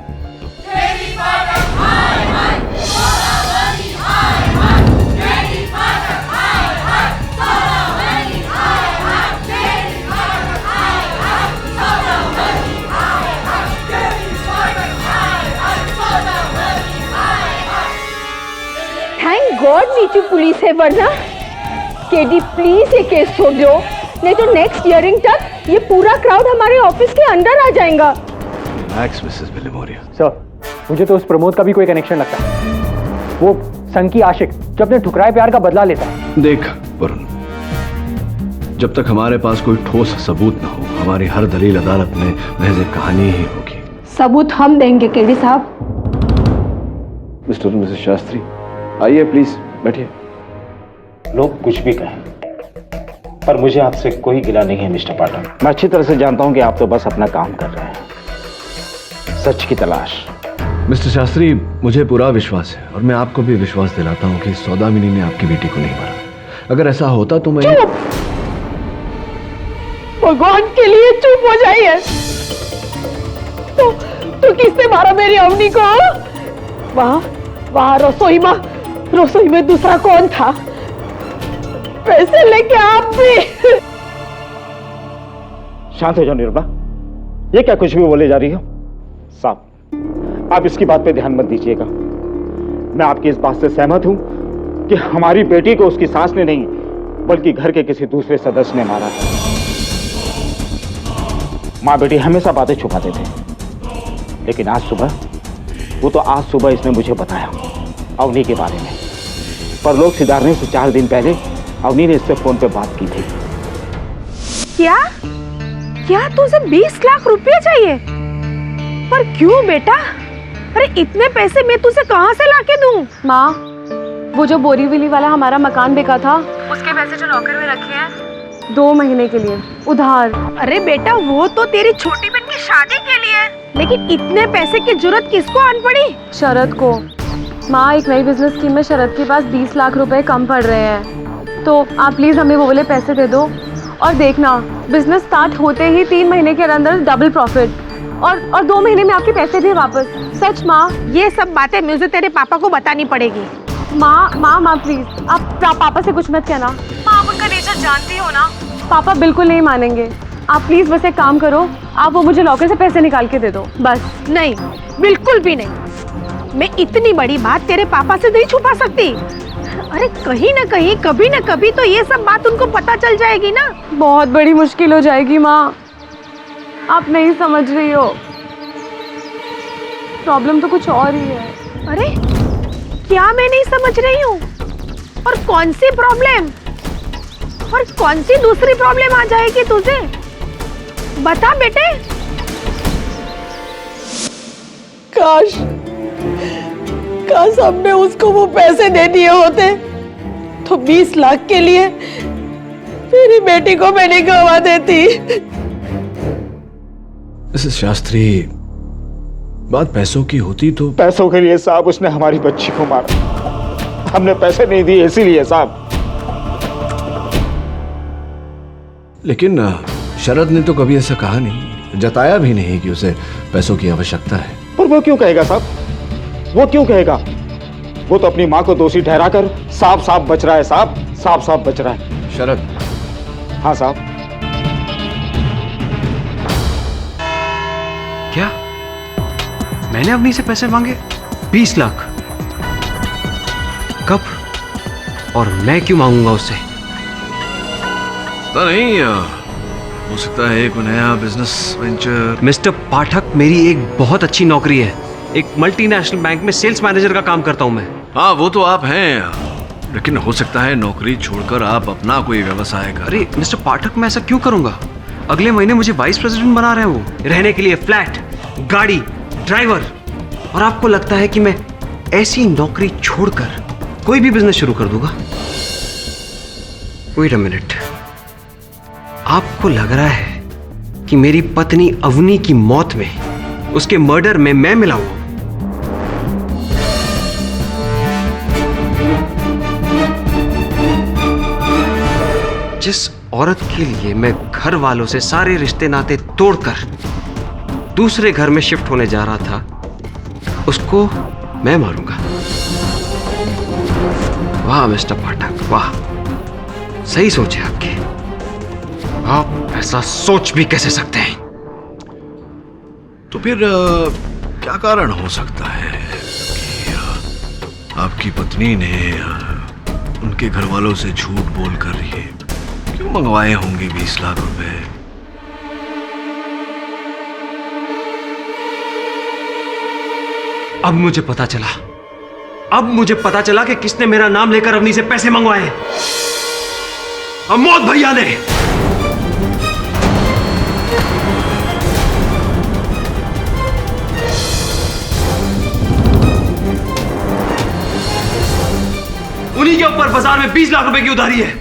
गॉड नीचू पुलिस है वरना। केडी प्लीज ये केस छोड़ दो, नहीं तो नेक्स्ट हियरिंग तक ये पूरा क्राउड हमारे ऑफिस के अंदर आ जाएगा। Relax Mrs विलिमोरिया। सर, मुझे तो उस प्रमोद का भी कोई कनेक्शन लगता है। वो संग की आशिक जो अपने ठुकराए प्यार का बदला लेता है। देख वरुण, जब तक हमारे पास कोई ठोस सबूत न हो, हमारी हर दलील अदालत में महज एक कहानी ही होगी। सबूत हम देंगे केडी साहब। मिस्टर और मिसेस शास्त्री, आइए प्लीज बैठिए। लोग कुछ भी कहें, पर मुझे आपसे कोई गिला नहीं है मिस्टर पाठक। मैं अच्छी तरह से जानता हूं कि आप तो बस अपना काम कर रहे हैं, सच की तलाश। मिस्टर शास्त्री, मुझे पूरा विश्वास है और मैं आपको भी विश्वास दिलाता हूं कि सौदामिनी ने आपकी बेटी को नहीं मारा। अगर ऐसा होता तो मैं भगवान के लिए चुप हो जाइए। तो किसने मारा मेरी अवनी को? वहां रसोई में दूसरा कौन था? पैसे लेके आप भी। शांत हो जाओ निर्मला, ये क्या कुछ भी बोले जा रही हो? साहब, आप इसकी बात पे ध्यान मत दीजिएगा। मैं आपकी इस बात से सहमत हूं कि हमारी बेटी को उसकी सास ने नहीं बल्कि घर के किसी दूसरे सदस्य ने मारा है। माँ बेटी हमेशा बातें छुपाते थे, लेकिन आज सुबह इसने मुझे बताया अवनी के बारे में। पर लोग सिधारने से 4 दिन पहले अवनी ने इससे फोन पे बात की थी। क्या तुझे 20 लाख रुपए चाहिए? पर क्यों बेटा? अरे इतने पैसे मैं तुझे कहां से लाके दूं? माँ, वो जो बोरीवली वाला हमारा मकान बिका था, उसके पैसे जो लॉकर में रखे हैं 2 महीने के लिए उधार। अरे बेटा, वो तो तेरी छोटी बहन की शादी के लिए, लेकिन इतने पैसे की जरूरत किसको आन पड़ी? शरद को। माँ, एक नई बिजनेस स्कीम में शरद के पास 20 लाख रुपए कम पड़ रहे हैं, तो आप प्लीज हमें वो वाले पैसे दे दो। और देखना, बिजनेस स्टार्ट होते ही 3 महीने के अंदर डबल प्रॉफिट और 2 महीने में आपके पैसे भी वापस। सच माँ, ये सब बातें मुझे तेरे पापा को बतानी पड़ेगी। माँ प्लीज, आप पापा से कुछ मत कहना। माँ, आप उनका नेचर जानती हो ना, पापा बिल्कुल नहीं मानेंगे। आप प्लीज बस एक काम करो, आप वो मुझे लॉकर से पैसे निकाल के दे दो बस। नहीं, बिल्कुल भी नहीं। मैं इतनी बड़ी बात तेरे पापा से नहीं छुपा सकती। अरे कहीं ना कहीं, कभी ना कभी तो ये सब बात उनको पता चल जाएगी ना। बहुत बड़ी मुश्किल हो जाएगी माँ, आप नहीं समझ रही हो। प्रॉब्लम तो कुछ और ही है। अरे क्या मैं नहीं समझ रही हूँ? और कौन सी प्रॉब्लम? और कौन सी दूसरी प्रॉब्लम आ जाएगी तुझे? बता बेटे। काश हमने उसको वो पैसे दे दिए होते तो 20 लाख के लिए मेरी बेटी को मैं नहीं गवा देती। मिसेस शास्त्री, बात पैसों की होती तो। पैसों के लिए साहब उसने हमारी बच्ची को मारा। हमने पैसे नहीं दिए इसीलिए साहब। लेकिन शरद ने तो कभी ऐसा कहा नहीं, जताया भी नहीं कि उसे पैसों की आवश्यकता है। पर वो क्यों कहेगा साहब? वो क्यों कहेगा? वो तो अपनी माँ को दोषी ठहराकर साफ बच रहा है साहब, साफ बच रहा है। शरद? हाँ साहब। क्या मैंने अवनी से पैसे मांगे? 20 लाख? कब? और मैं क्यों मांगूंगा उससे? पता नहीं, हो सकता है एक नया बिजनेस वेंचर। मिस्टर पाठक, मेरी एक बहुत अच्छी नौकरी है। एक मल्टीनेशनल बैंक में सेल्स मैनेजर का काम करता हूं मैं। हाँ, वो तो आप हैं, लेकिन हो सकता है नौकरी छोड़कर आप अपना कोई व्यवसाय करें। अरे मिस्टर पाठक, मैं ऐसा क्यों करूंगा? अगले महीने मुझे वाइस प्रेसिडेंट बना रहे हैं वो, रहने के लिए फ्लैट, गाड़ी, ड्राइवर। और आपको लगता है कि मैं ऐसी नौकरी छोड़कर कोई भी बिजनेस शुरू कर दूंगा? वेट अ मिनट, आपको लग रहा है कि मेरी पत्नी अवनी की मौत में, उसके मर्डर में मैं मिला हूं? जिस औरत के लिए मैं घर वालों से सारे रिश्ते नाते तोड़कर दूसरे घर में शिफ्ट होने जा रहा था, उसको मैं मारूंगा। वाह मिस्टर पाठक, वाह, सही सोच है आपकी। आप ऐसा सोच भी कैसे सकते हैं? तो फिर क्या कारण हो सकता है आपकी पत्नी ने उनके घर वालों से झूठ बोल कर ये क्यों मंगवाए होंगे 20 लाख रुपए? अब मुझे पता चला, अब मुझे पता चला कि किसने मेरा नाम लेकर अवनी से पैसे मंगवाए। अमोद भैया ने। उन्हीं के ऊपर बाजार में 20 लाख रुपए की उधारी है।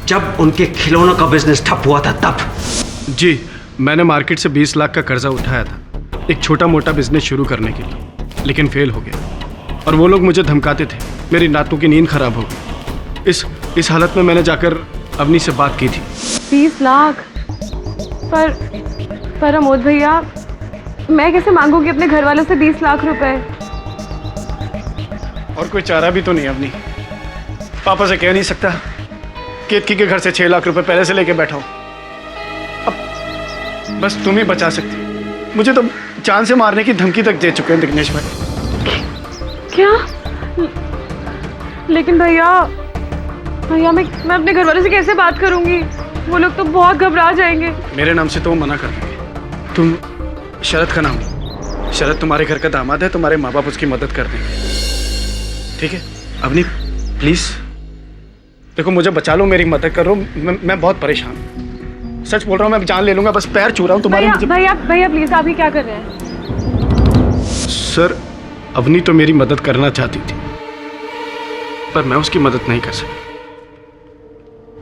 जब उनके खिलौनों का बिजनेस ठप हुआ था तब। जी, मैंने मार्केट से 20 लाख का कर्जा उठाया था एक छोटा मोटा बिजनेस शुरू करने के लिए, लेकिन फेल हो गया और वो लोग मुझे धमकाते थे। मेरी रातों की नींद खराब हो गई। इस हालत में मैंने जाकर अवनी से बात की थी। 20 लाख? पर अमोद भैया, मैं कैसे मांगूंगी अपने घर वालों से 20 लाख रुपए? और कोई चारा भी तो नहीं अवनी। पापा से कह नहीं सकता केतकी के घर से 6 लाख रुपए पहले से लेके बैठा हूं। अब बस तुम ही बचा सकती। मुझे तो जान से मारने की धमकी तक दे चुके हैं दिग्नेश भाई। क्या? लेकिन भैया मैं अपने घर वालों से कैसे बात करूंगी? वो लोग तो बहुत घबरा जाएंगे। मेरे नाम से तो वो मना कर देंगे। तुम शरद का नाम लो। शरद तुम्हारे घर का दामाद है, तुम्हारे माँ बाप उसकी मदद कर देंगे। ठीक है अवनी, प्लीज देखो, मुझे बचा लो, मेरी मदद करो। मैं बहुत परेशान हूँ, सच बोल रहा हूँ। मैं जान ले लूंगा, बस पैर छू रहा हूँ तुम्हारे। भैया प्लीज, आप ही क्या कर रहे हैं? सर, अवनी तो मेरी मदद करना चाहती थी, पर मैं उसकी मदद नहीं कर सका।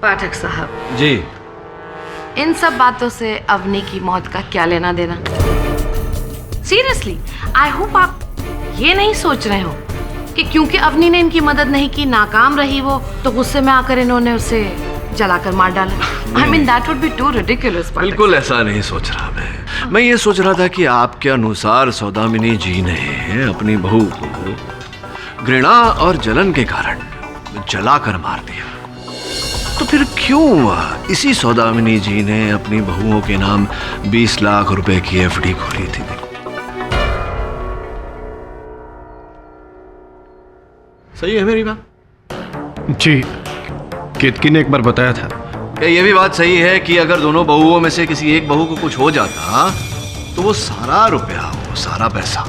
पाठक साहब जी, इन सब बातों से अवनी की मौत का क्या लेना देना? सीरियसली, आई होप आप ये नहीं सोच रहे हो कि क्योंकि अवनी ने इनकी मदद नहीं की, नाकाम रही वो, तो गुस्से में आकर इन्होंने उसे जलाकर मार डाला। I mean that would be too ridiculous. बिल्कुल ऐसा नहीं सोच रहा मैं ये सोच रहा था कि आपके अनुसार सौदामिनी जी ने अपनी बहू को घृणा और जलन के कारण जलाकर मार दिया, तो फिर क्यों इसी सौदामिनी जी ने अपनी बहुओं के नाम 20 लाख रुपए की एफडी खोली थी? सही है मेरी बात? जी, केतकी ने एक बार बताया था। क्या ये भी बात सही है कि अगर दोनों बहुओं में से किसी एक बहू को कुछ हो जाता तो वो सारा रुपया, वो सारा पैसा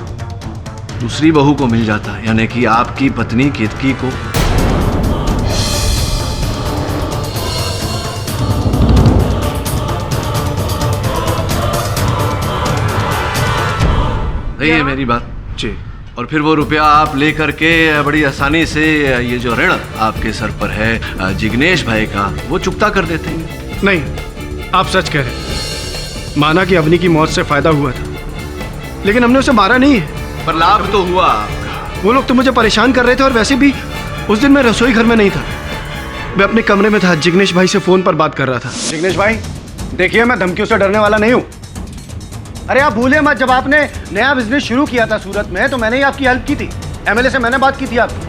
दूसरी बहू को मिल जाता, यानी कि आपकी पत्नी केतकी को? सही है मेरी बात? जी। और फिर वो रुपया आप लेकर के बड़ी आसानी से ये जो ऋण आपके सर पर है जिग्नेश भाई का, वो चुकता कर देते हैं। नहीं, आप सच कह रहे हैं। माना कि अवनी की मौत से फायदा हुआ था, लेकिन हमने उसे मारा नहीं है। पर लाभ तो हुआ आपका। वो लोग तो मुझे परेशान कर रहे थे, और वैसे भी उस दिन मैं रसोई घर में नहीं था, मैं अपने कमरे में था। जिग्नेश भाई से फोन पर बात कर रहा था। जिग्नेश भाई देखिए, मैं धमकियों से डरने वाला नहीं हूँ। अरे आप भूले मत, जब आपने नया बिजनेस शुरू किया था सूरत में, तो मैंने ही आपकी हेल्प की थी। एमएलए से मैंने बात की थी आपकी।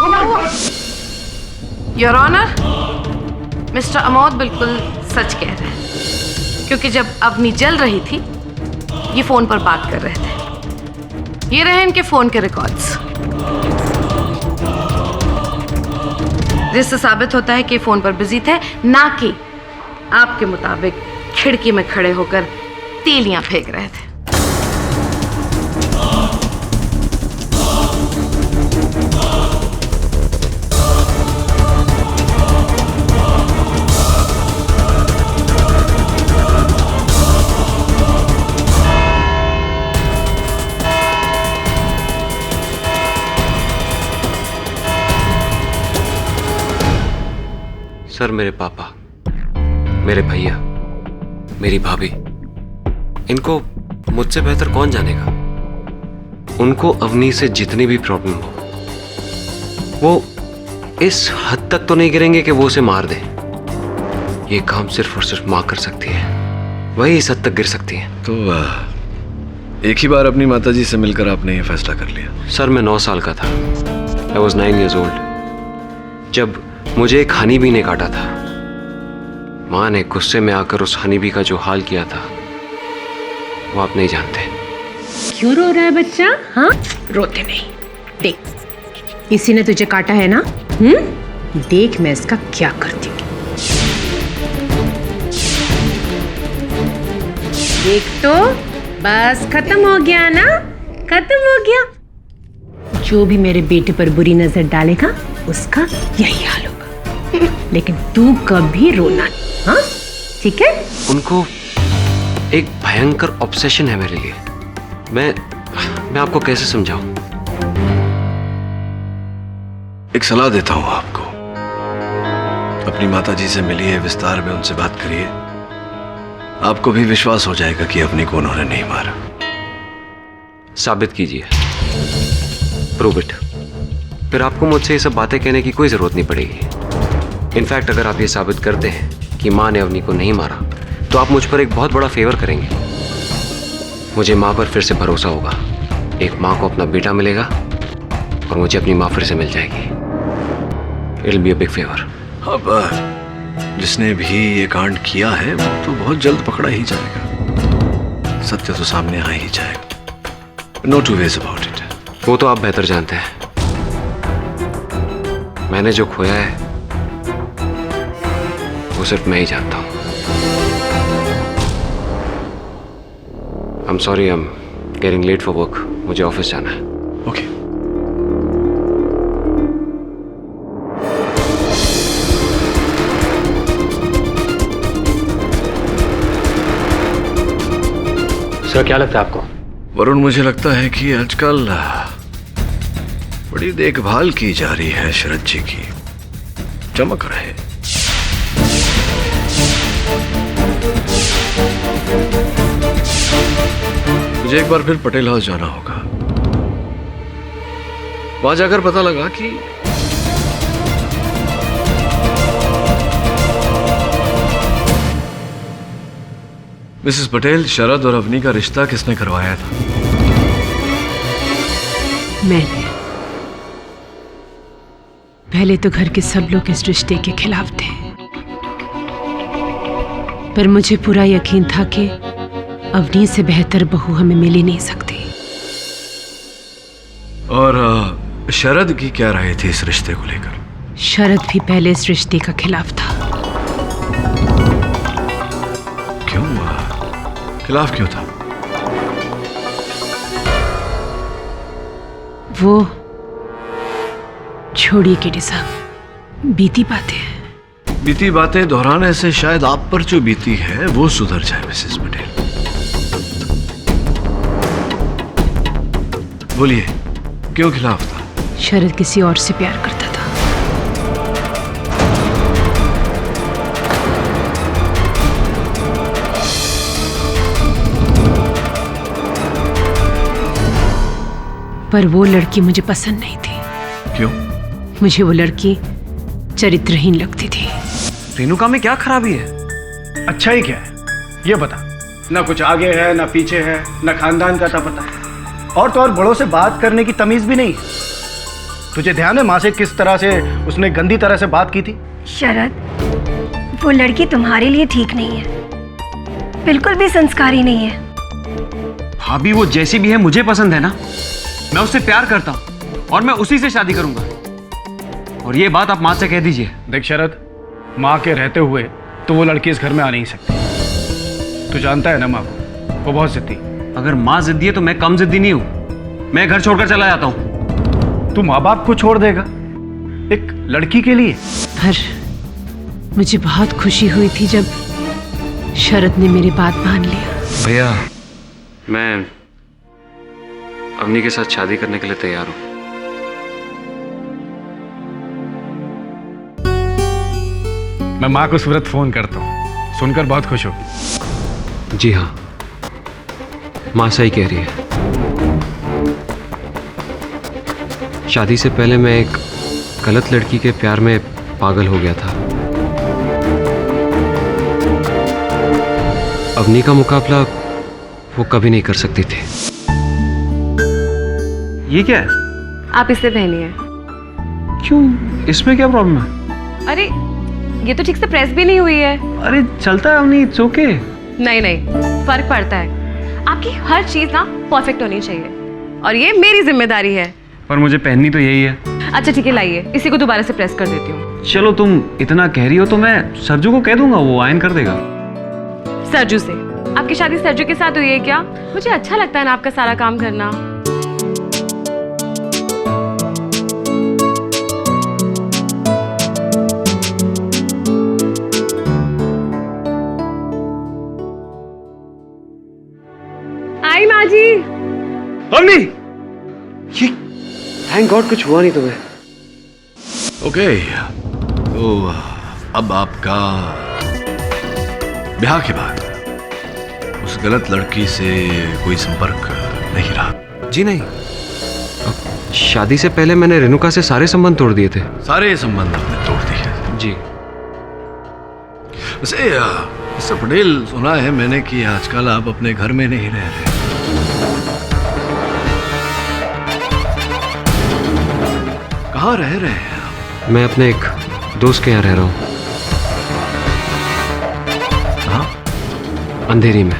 क्या हुआ? योर ऑनर, मिस्टर अमोद बिल्कुल सच कह रहे हैं, क्योंकि जब अवनी जल रही थी ये फोन पर बात कर रहे थे। ये रहे इनके फोन के रिकॉर्ड्स, जिससे साबित होता है कि फोन पर बिजी थे, ना कि आपके मुताबिक खिड़की में खड़े होकर तीलियां फेंक रहे थे। सर, मेरे पापा, मेरे भैया, मेरी भाभी, इनको मुझसे बेहतर कौन जानेगा? उनको अवनी से जितनी भी प्रॉब्लम हो, वो इस हद तक तो नहीं गिरेंगे कि वो उसे मार दे। ये काम सिर्फ और सिर्फ माँ कर सकती है, वही इस हद तक गिर सकती है। तो एक ही बार अपनी माताजी से मिलकर आपने ये फैसला कर लिया? सर, मैं 9 साल का था। I was 9 years old जब मुझे एक हनी बी ने काटा था। माँ ने गुस्से में आकर उस हनी बी का जो हाल किया था वो आप नहीं जानते। क्यों रो रहा है बच्चा? हाँ, रोते नहीं। देख, इसी ने तुझे काटा है ना? देख मैं इसका क्या करती हूँ। देख तो, बस खत्म हो गया ना, खत्म हो गया। जो भी मेरे बेटे पर बुरी नजर डालेगा उसका यही हाल होगा। लेकिन तू कभी रोना, हाँ? ठीक है? उनको एक भयंकर ऑब्सेशन है मेरे लिए। मैं आपको कैसे समझाऊं? एक सलाह देता हूं आपको, अपनी माताजी से मिलिए, विस्तार में उनसे बात करिए। आपको भी विश्वास हो जाएगा कि अपनी को उन्होंने नहीं मारा। साबित कीजिए, प्रूव इट। फिर आपको मुझसे ये सब बातें कहने की कोई जरूरत नहीं पड़ेगी। इनफैक्ट अगर आप ये साबित करते हैं कि माँ ने अवनी को नहीं मारा, तो आप मुझ पर एक बहुत बड़ा फेवर करेंगे। मुझे माँ पर फिर से भरोसा होगा। एक माँ को अपना बेटा मिलेगा और मुझे अपनी माँ फिर से मिल जाएगी। It will be a big favour. अब जिसने भी ये कांड किया है वो तो बहुत जल्द पकड़ा ही जाएगा। सत्य तो सामने आ ही जाएगा। No two ways about it. वो तो आप बेहतर जानते हैं। मैंने जो खोया है वो सिर्फ मैं ही जानता हूं। I'm sorry, I'm getting late for work. मुझे ऑफिस जाना है। Okay. सर, क्या लगता है आपको? वरुण, मुझे लगता है कि आजकल बड़ी देखभाल की जा रही है शरद जी की। चमक रहे। मुझे एक बार फिर पटेल हाउस जाना होगा। वहां जाकर पता लगा कि मिसेस पटेल, शरद और अवनी का रिश्ता किसने करवाया था? मैंने। पहले तो घर के सब लोग इस रिश्ते के खिलाफ थे, पर मुझे पूरा यकीन था कि अवनी से बेहतर बहू हमें मिल ही नहीं सकती। और शरद की क्या राय थी इस रिश्ते को लेकर? शरद भी पहले इस रिश्ते का खिलाफ था। क्यों? खिलाफ क्यों था? वो छोड़िए केडी साहब, बीती बातें हैं। बीती बातें दोहराने से शायद आप पर जो बीती है वो सुधर जाए मिसेस पटेल। बोलिए, क्यों खिलाफ था? शरद किसी और से प्यार करता था। पर वो लड़की मुझे पसंद नहीं थी। क्यों? मुझे वो लड़की चरित्रहीन लगती थी। रेणुका में क्या खराबी है? अच्छा ही क्या है ये बता। ना कुछ आगे है, ना पीछे है, ना खानदान का पता है, और तो और बड़ों से बात करने की तमीज भी नहीं। तुझे ध्यान है माँ से किस तरह से उसने गंदी तरह से बात की थी? शरद, वो लड़की तुम्हारे लिए ठीक नहीं है, बिल्कुल भी संस्कारी नहीं है। भाभी, वो जैसी भी है मुझे पसंद है ना। मैं उससे प्यार करता हूँ और मैं उसी से शादी करूंगा। और ये बात आप माँ से कह दीजिए। देख शरद, माँ के रहते हुए तो वो लड़की इस घर में आ नहीं सकती। तू जानता है ना माँ को, वो बहुत जिद्दी। अगर माँ जिद्दी है तो मैं कम जिद्दी नहीं हूँ। मैं घर छोड़कर चला जाता हूँ। तू माँ बाप को छोड़ देगा एक लड़की के लिए? पर मुझे बहुत खुशी हुई थी जब शरद ने मेरी बात मान लिया। भैया, मैं अवनी के साथ शादी करने के लिए तैयार हूँ। मैं माँ को सूरत फोन करता हूँ, सुनकर बहुत खुश हो। जी हाँ, माँ सही कह रही है। शादी से पहले मैं एक गलत लड़की के प्यार में पागल हो गया था। अवनी का मुकाबला वो कभी नहीं कर सकती थी। ये क्या है? आप इसे पहनिए। क्यों? इसमें क्या प्रॉब्लम है? अरे ये तो ठीक से प्रेस भी नहीं हुई है। अरे चलता है अवनी, इट्स ओके। नहीं नहीं, फर्क पड़ता है। आपकी हर चीज ना परफेक्ट होनी चाहिए और ये मेरी जिम्मेदारी है। पर मुझे पहननी तो यही है। अच्छा ठीक है, लाइए, इसी को दोबारा से प्रेस कर देती हूँ। चलो तुम इतना कह रही हो तो मैं सरजू को कह दूंगा, वो आयन कर देगा। सरजू से? आपकी शादी सरजू के साथ हुई है क्या? मुझे अच्छा लगता है ना आपका सारा काम करना। आई माँ जी। अम्मी, ये थैंक गॉड कुछ हुआ नहीं तुम्हें। ओके, तो अब आपका ब्याह के बाद उस गलत लड़की से कोई संपर्क नहीं रहा? जी नहीं, शादी से पहले मैंने रेणुका से सारे संबंध तोड़ दिए थे। सारे संबंध आपने तोड़ दिए? जी। वैसे मिस्टर पटेल, सुना है मैंने कि आजकल आप अपने घर में नहीं रह रहे। कहाँ रह रहे हैं आप? मैं अपने एक दोस्त के यहाँ रह रहा हूँ। कहाँ? अंधेरी में।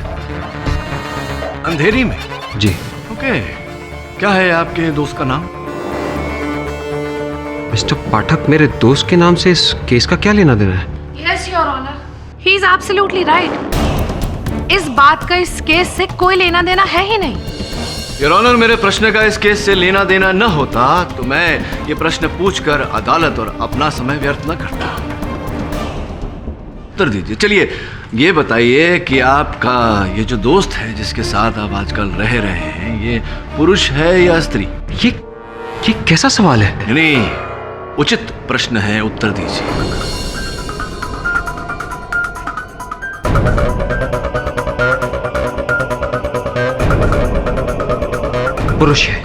अंधेरी में? जी। ओके, क्या है आपके दोस्त का नाम? मिस्टर पाठक, मेरे दोस्त के नाम से इस केस का क्या लेना देना है? Yes, Your Honor. He is absolutely right. इस बात का इस केस से कोई लेना देना है ही नहीं। योर ऑनर, मेरे प्रश्न का इस केस से लेना देना न होता तो मैं ये प्रश्न पूछकर अदालत और अपना समय व्यर्थ न करता। उत्तर दीजिए। चलिए ये बताइए कि आपका ये जो दोस्त है जिसके साथ आप आजकल रह रहे हैं, ये पुरुष है या स्त्री? ये कैसा सवाल है? नहीं, उचित प्रश्न है, उत्तर दीजिए। पुरुष है,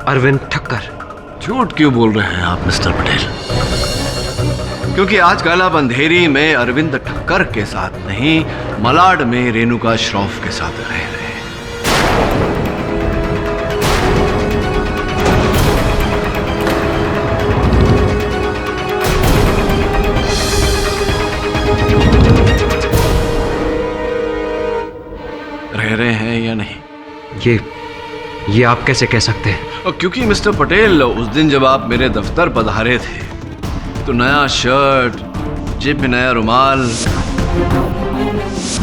अरविंद ठक्कर। झूठ क्यों बोल रहे हैं आप मिस्टर पटेल? क्योंकि आजकल आप अंधेरी में अरविंद ठक्कर के साथ नहीं, मलाड में रेणुका श्रॉफ के साथ रह रहे हैं। रह रहे हैं या नहीं? ये आप कैसे कह सकते हैं? और क्योंकि मिस्टर पटेल, उस दिन जब आप मेरे दफ्तर पधारे थे तो नया शर्ट, जेब में नया रुमाल,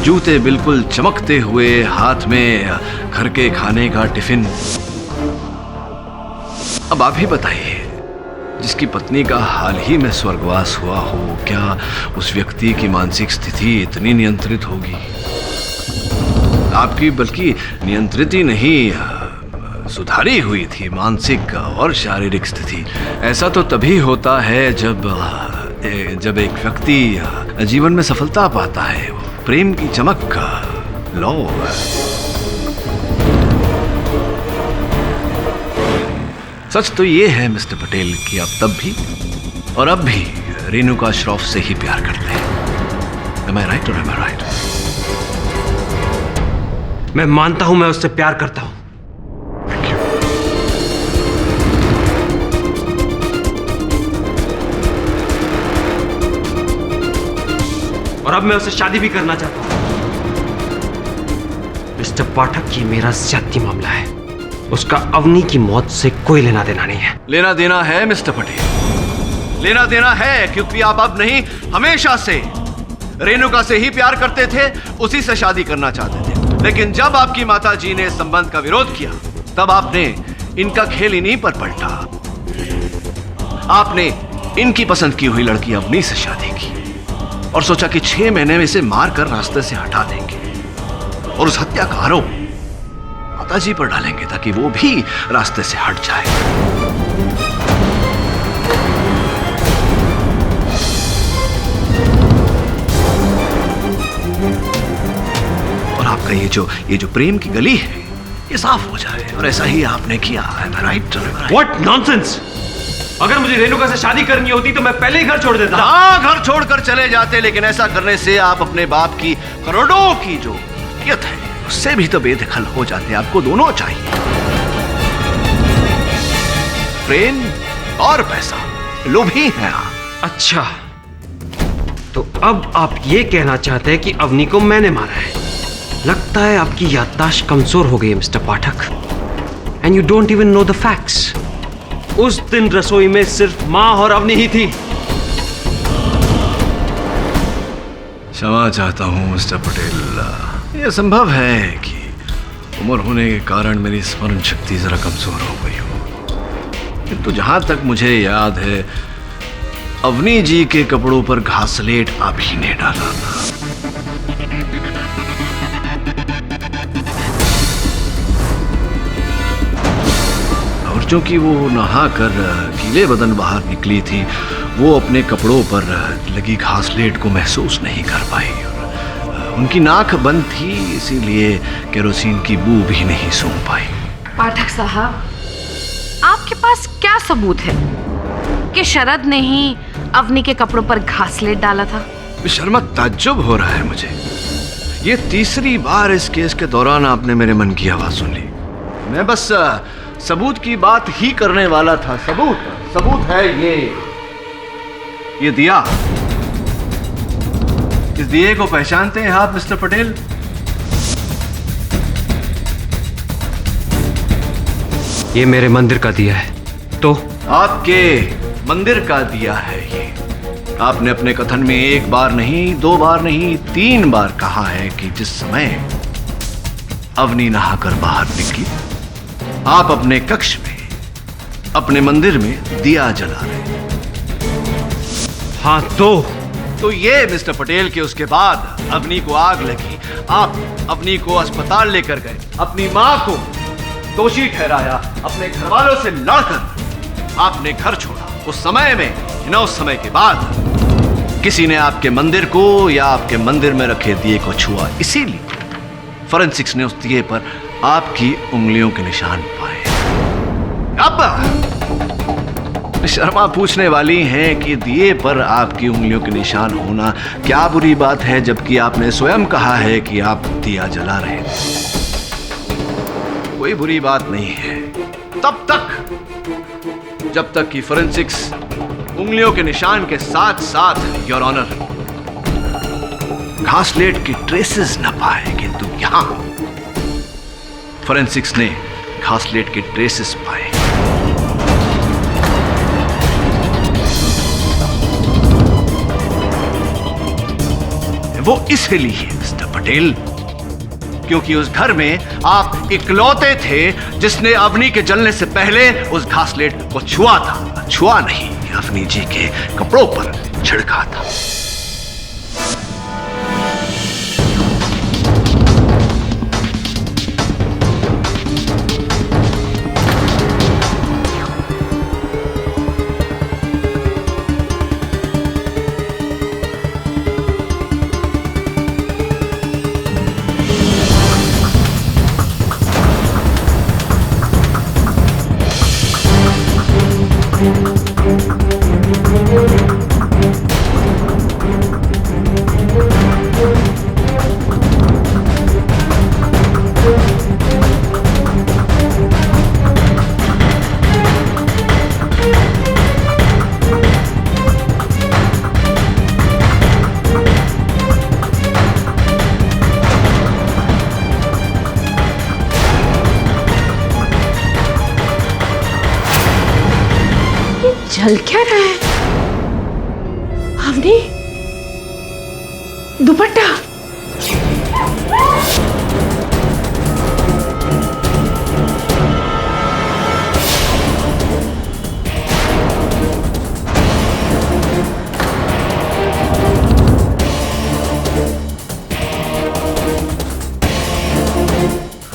जूते बिल्कुल चमकते हुए, हाथ में घर के खाने का टिफिन। अब आप ही बताइए, जिसकी पत्नी का हाल ही में स्वर्गवास हुआ हो, क्या उस व्यक्ति की मानसिक स्थिति इतनी नियंत्रित होगी? आपकी बल्कि नियंत्रित ही नहीं, सुधारी हुई थी मानसिक और शारीरिक स्थिति। ऐसा तो तभी होता है जब एक व्यक्ति जीवन में सफलता पाता है, प्रेम की चमक का लौ। सच तो ये है मिस्टर पटेल कि आप तब भी और अब भी रेणुका श्रॉफ से ही प्यार करते हैं। Am I right or am I right? मैं मानता हूं मैं उससे प्यार करता हूं। और अब मैं उससे शादी भी करना चाहता हूं। मिस्टर पाठक, ये मेरा ज्यादती मामला है। उसका अवनी की मौत से कोई लेना देना नहीं है। लेना देना है मिस्टर पटेल, लेना देना है, क्योंकि आप अब नहीं, हमेशा से रेणुका से ही प्यार करते थे, उसी से शादी करना चाहते थे। लेकिन जब आपकी माता जी ने संबंध का विरोध किया, तब आपने इनका खेल इन्हीं पर पलटा। आपने इनकी पसंद की हुई लड़की अवनी से शादी की और सोचा कि 6 महीने में इसे मारकर रास्ते से हटा देंगे और उस हत्या का आरोप माता जी पर डालेंगे ताकि वो भी रास्ते से हट जाए। और आपका ये जो प्रेम की गली है, ये साफ हो जाए, और ऐसा ही आपने किया। राइट? What nonsense! अगर मुझे रेणुका से शादी करनी होती तो मैं पहले ही घर छोड़ देता। हाँ, घर छोड़कर चले जाते, लेकिन ऐसा करने से आप अपने बाप की करोड़ों की जो मिल्कियत है उससे भी तो बेदखल हो जाते। आपको दोनों चाहिए, प्रेम और पैसा। लोभी हैं आप। अच्छा, तो अब आप ये कहना चाहते हैं कि अवनी को मैंने मारा है? लगता है आपकी याददाश्त कमजोर हो गई है mister Pathak, and you don't even know the facts. उस दिन रसोई में सिर्फ माँ और अवनी ही थी। क्षमा चाहता हूँ मिस्टर पटेल। यह संभव है कि उम्र होने के कारण मेरी स्मरण शक्ति जरा कमजोर हो गई हो, किंतु जहां तक मुझे याद है अवनी जी के कपड़ों पर घासलेट आप ही ने डाला था। और चूंकि वो नहा कर गीले बदन बाहर निकली थी, वो अपने कपड़ों पर लगी घासलेट को महसूस नहीं कर पाई। और उनकी नाक बंद थी, इसीलिए केरोसिन की बू भी नहीं सूंघ पाई। पाठक साहब, आपके पास क्या सबूत है कि शरद ने ही अवनी के कपड़ों पर घासलेट डाला था? शर्मा, ताज्जुब हो रहा है मुझे। ये तीसरी बार इस केस के दौरान आपने मेरे मन की आवाज सुन ली। मैं बस सबूत की बात ही करने वाला था। सबूत है ये दिया। इस दिए को पहचानते हैं आप मिस्टर पटेल? ये मेरे मंदिर का दिया है। तो आपके मंदिर का दिया है ये। आपने अपने कथन में एक बार नहीं, दो बार नहीं, 3 बार कहा है कि जिस समय अवनी नहाकर बाहर निकली, आप अपने कक्ष में, अपने मंदिर में दिया जला रहे। हाँ, तो ये मिस्टर पटेल के उसके बाद अवनी को आग लगी, आप अवनी को अस्पताल लेकर गए, अपनी मां को दोषी ठहराया, अपने घर वालों से लड़कर आपने घर छोड़ा। उस समय में, उस समय के बाद किसी ने आपके मंदिर को या आपके मंदिर में रखे दिए को छुआ, इसीलिए फॉरेंसिक्स ने उस दिए पर आपकी उंगलियों के निशान पाए। अब शर्मा पूछने वाली हैं कि दिए पर आपकी उंगलियों के निशान होना क्या बुरी बात है, जबकि आपने स्वयं कहा है कि आप दिया जला रहे थे। कोई बुरी बात नहीं है तब तक जब तक कि फॉरेंसिक्स उंगलियों के निशान के साथ साथ, योर ऑनर, घासलेट की ट्रेसेस न पाए। किंतु यहां फॉरेंसिक्स ने घासलेट के ट्रेसेस पाए। वो इसलिए मिस्टर पटेल क्योंकि उस घर में आप इकलौते थे जिसने अवनी के जलने से पहले उस घासलेट को छुआ था। छुआ नहीं, अवनी जी के कपड़ों पर छिड़का था। जल क्या रहा है? अवनी, दुपट्टा।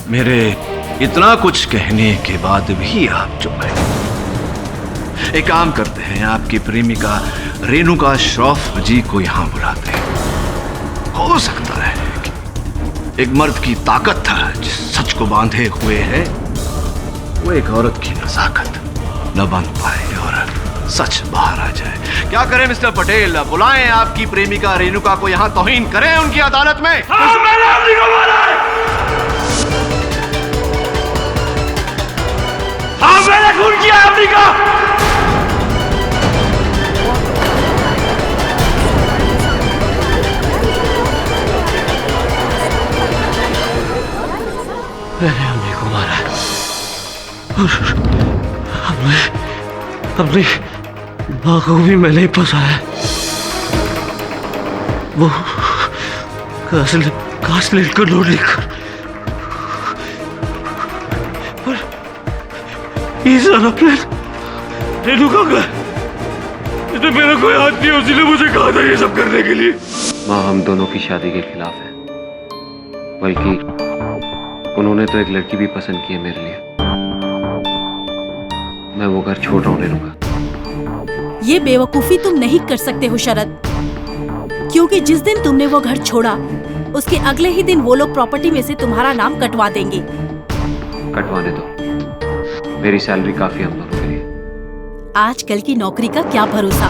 मेरे इतना कुछ कहने के बाद भी आप चुप हैं। एक काम करते हैं, आपकी प्रेमिका रेणुका श्रॉफ जी को यहां बुलाते हैं। हो सकता है कि एक मर्द की ताकत जिस सच को बांधे हुए है, वो एक औरत की नजाकत न बांध पाए और सच बाहर आ जाए। क्या करें मिस्टर पटेल? बुलाएं आपकी प्रेमिका रेणुका को यहां, तौहीन करें उनकी अदालत में। हाँ, मैंने अवनी को बोला है। हाँ, मैंने खून किया अवनी का। मैंने अम्मी को मारा है और अपनी माँ को भी मैंने ही फंसाया है। वो कासलेट को नोट लिखकर ये सारा प्लान रेनू का गया। इसमें मेरा कोई हाथ नहीं, उसी ने मुझे कहा था ये सब करने के लिए। माँ हम दोनों की शादी के खिलाफ है, बल्कि उन्होंने तो एक लड़की भी पसंद की है मेरे लिए। मैं वो घर छोड़ रहा हूँ रेनू का। ये बेवकूफी तुम नहीं कर सकते हो शरद, क्योंकि जिस दिन तुमने वो घर छोड़ा उसके अगले ही दिन वो लोग प्रॉपर्टी में से तुम्हारा नाम कटवा देंगे। कटवाने दो, मेरी सैलरी काफी हम दोनों के लिए। आजकल की नौकरी का क्या भरोसा,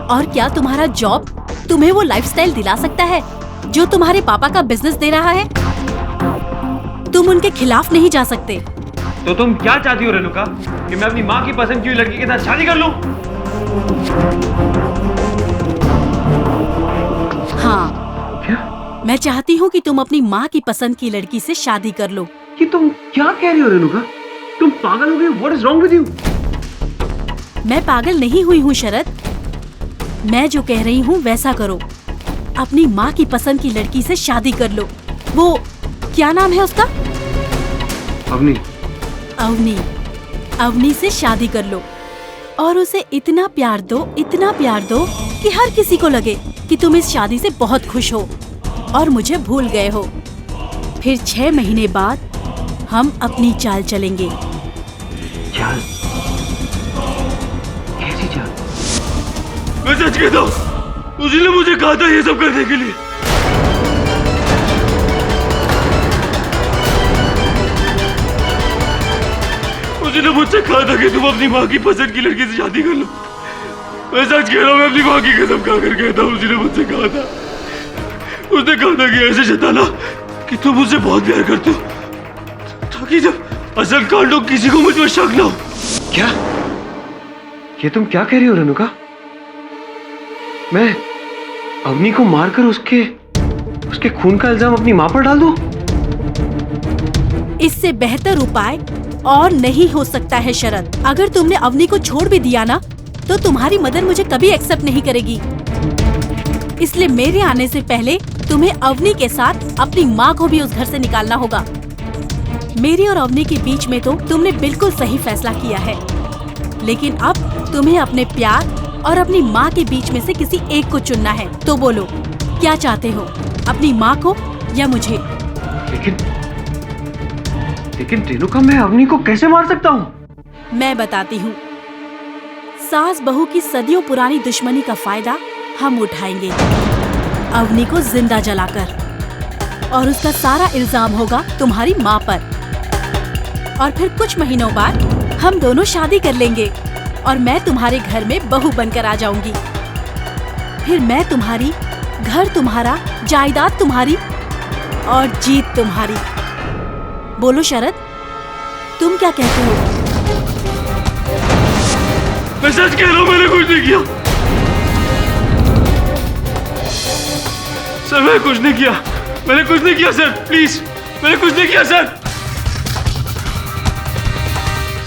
और क्या तुम्हारा जॉब तुम्हें वो लाइफस्टाइल दिला सकता है जो तुम्हारे पापा का बिजनेस दे रहा है? तुम उनके खिलाफ नहीं जा सकते। तो तुम क्या चाहती हो रेणुका, कि मैं अपनी माँ की पसंद की हुई लड़की के साथ शादी कर लूं? हाँ, क्या? मैं चाहती हूँ कि तुम अपनी माँ की पसंद की लड़की से शादी कर लो। कि तुम क्या कह रही हो रेणुका? तुम पागल हो गई? What is wrong with you? मैं पागल नहीं हुई हूँ शरद, मैं जो कह रही हूँ वैसा करो। अपनी माँ की पसंद की लड़की से शादी कर लो। वो क्या नाम है उसका? अवनी। अवनी। अवनी से शादी कर लो और उसे इतना प्यार दो, इतना प्यार दो कि हर किसी को लगे कि तुम इस शादी से बहुत खुश हो और मुझे भूल गए हो। फिर 6 महीने बाद हम अपनी चाल चलेंगे। चाल? कैसी चाल? मैं सच कहता हूँ, उसी ने मुझे कहा था ये सब करने के लिए। उसी ने मुझसे कहा था कि तुम अपनी माँ की पसंद की लड़की से शादी कर लो। मैं सच कह रहा हूँ, मैं अपनी माँ की कसम खाकर कहता हूँ, उसी ने मुझसे कहा था। उसने कहा था कि ऐसे जताना कि तुम मुझसे बहुत प्यार करते हो, ताकि जब असल कांड हो किसी को मुझ पर शक ना हो। क्या? ये तुम क्या कह रही हो रेणुका? मैं अवनी को मारकर उसके खून का इल्जाम अपनी माँ पर डाल दूं? इससे बेहतर उपाय और नहीं हो सकता है शरद। अगर तुमने अवनी को छोड़ भी दिया ना, तो तुम्हारी मदर मुझे कभी एक्सेप्ट नहीं करेगी। इसलिए मेरे आने से पहले तुम्हें अवनी के साथ अपनी माँ को भी उस घर से निकालना होगा। मेरी और अवनी के बीच में तो तुमने बिल्कुल सही फैसला किया है, लेकिन अब तुम्हें अपने प्यार और अपनी माँ के बीच में से किसी एक को चुनना है। तो बोलो, क्या चाहते हो, अपनी माँ को या मुझे? लेकिन रेणुका, मैं अवनी को कैसे मार सकता हूँ? मैं बताती हूँ। सास बहू की सदियों पुरानी दुश्मनी का फायदा हम उठाएंगे, अवनी को जिंदा जलाकर, और उसका सारा इल्जाम होगा तुम्हारी माँ पर। और फिर कुछ महीनों बाद हम दोनों शादी कर लेंगे और मैं तुम्हारे घर में बहू बनकर आ जाऊंगी। फिर मैं तुम्हारी, घर तुम्हारा, जायदाद तुम्हारी और जीत तुम्हारी। बोलो शरद, तुम क्या कहते हो? मैं सच कह रहा हूँ, मैंने कुछ नहीं किया सर, मैंने कुछ नहीं किया, मैंने कुछ नहीं किया सर, प्लीज, मैंने कुछ नहीं किया सर,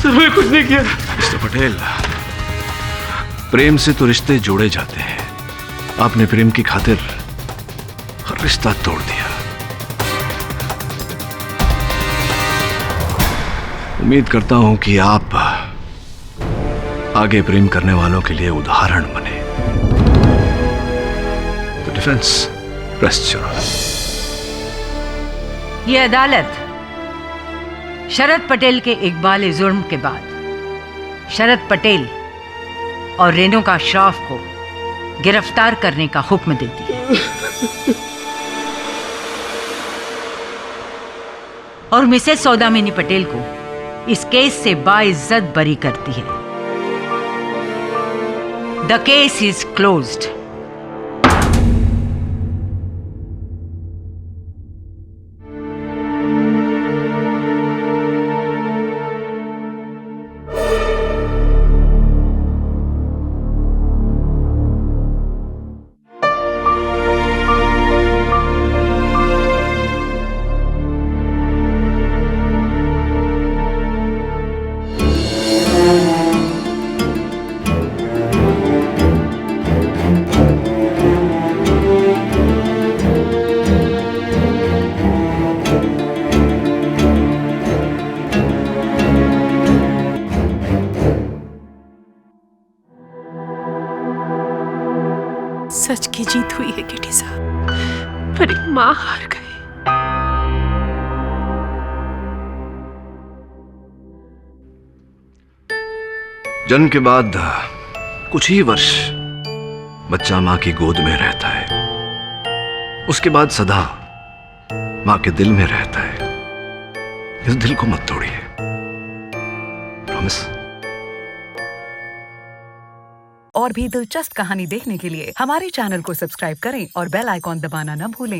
मैंने कुछ नहीं किया। मिस्टर पटेल, प्रेम से तो रिश्ते जोड़े जाते हैं। आपने प्रेम की खातिर हर रिश्ता तोड़ दिया। उम्मीद करता हूं कि आप आगे प्रेम करने वालों के लिए उदाहरण बने। तो डिफेंस रेस्ट योर ऑनर। ये अदालत शरद पटेल के इकबाल जुर्म के बाद शरद पटेल और रेणुका श्रॉफ को गिरफ्तार करने का हुक्म देती है और मिसेस सौदामिनी पटेल को इस केस से बाइज्जत बरी करती है। The case is closed. की जीत हुई है केटी साहब, पर एक माँ हार गई। जन्म के बाद कुछ ही वर्ष बच्चा मां की गोद में रहता है, उसके बाद सदा मां के दिल में रहता है। इस दिल को मत तोड़िए, प्रॉमिस। और भी दिलचस्प कहानी देखने के लिए हमारे चैनल को सब्सक्राइब करें और बेल आइकॉन दबाना न भूलें।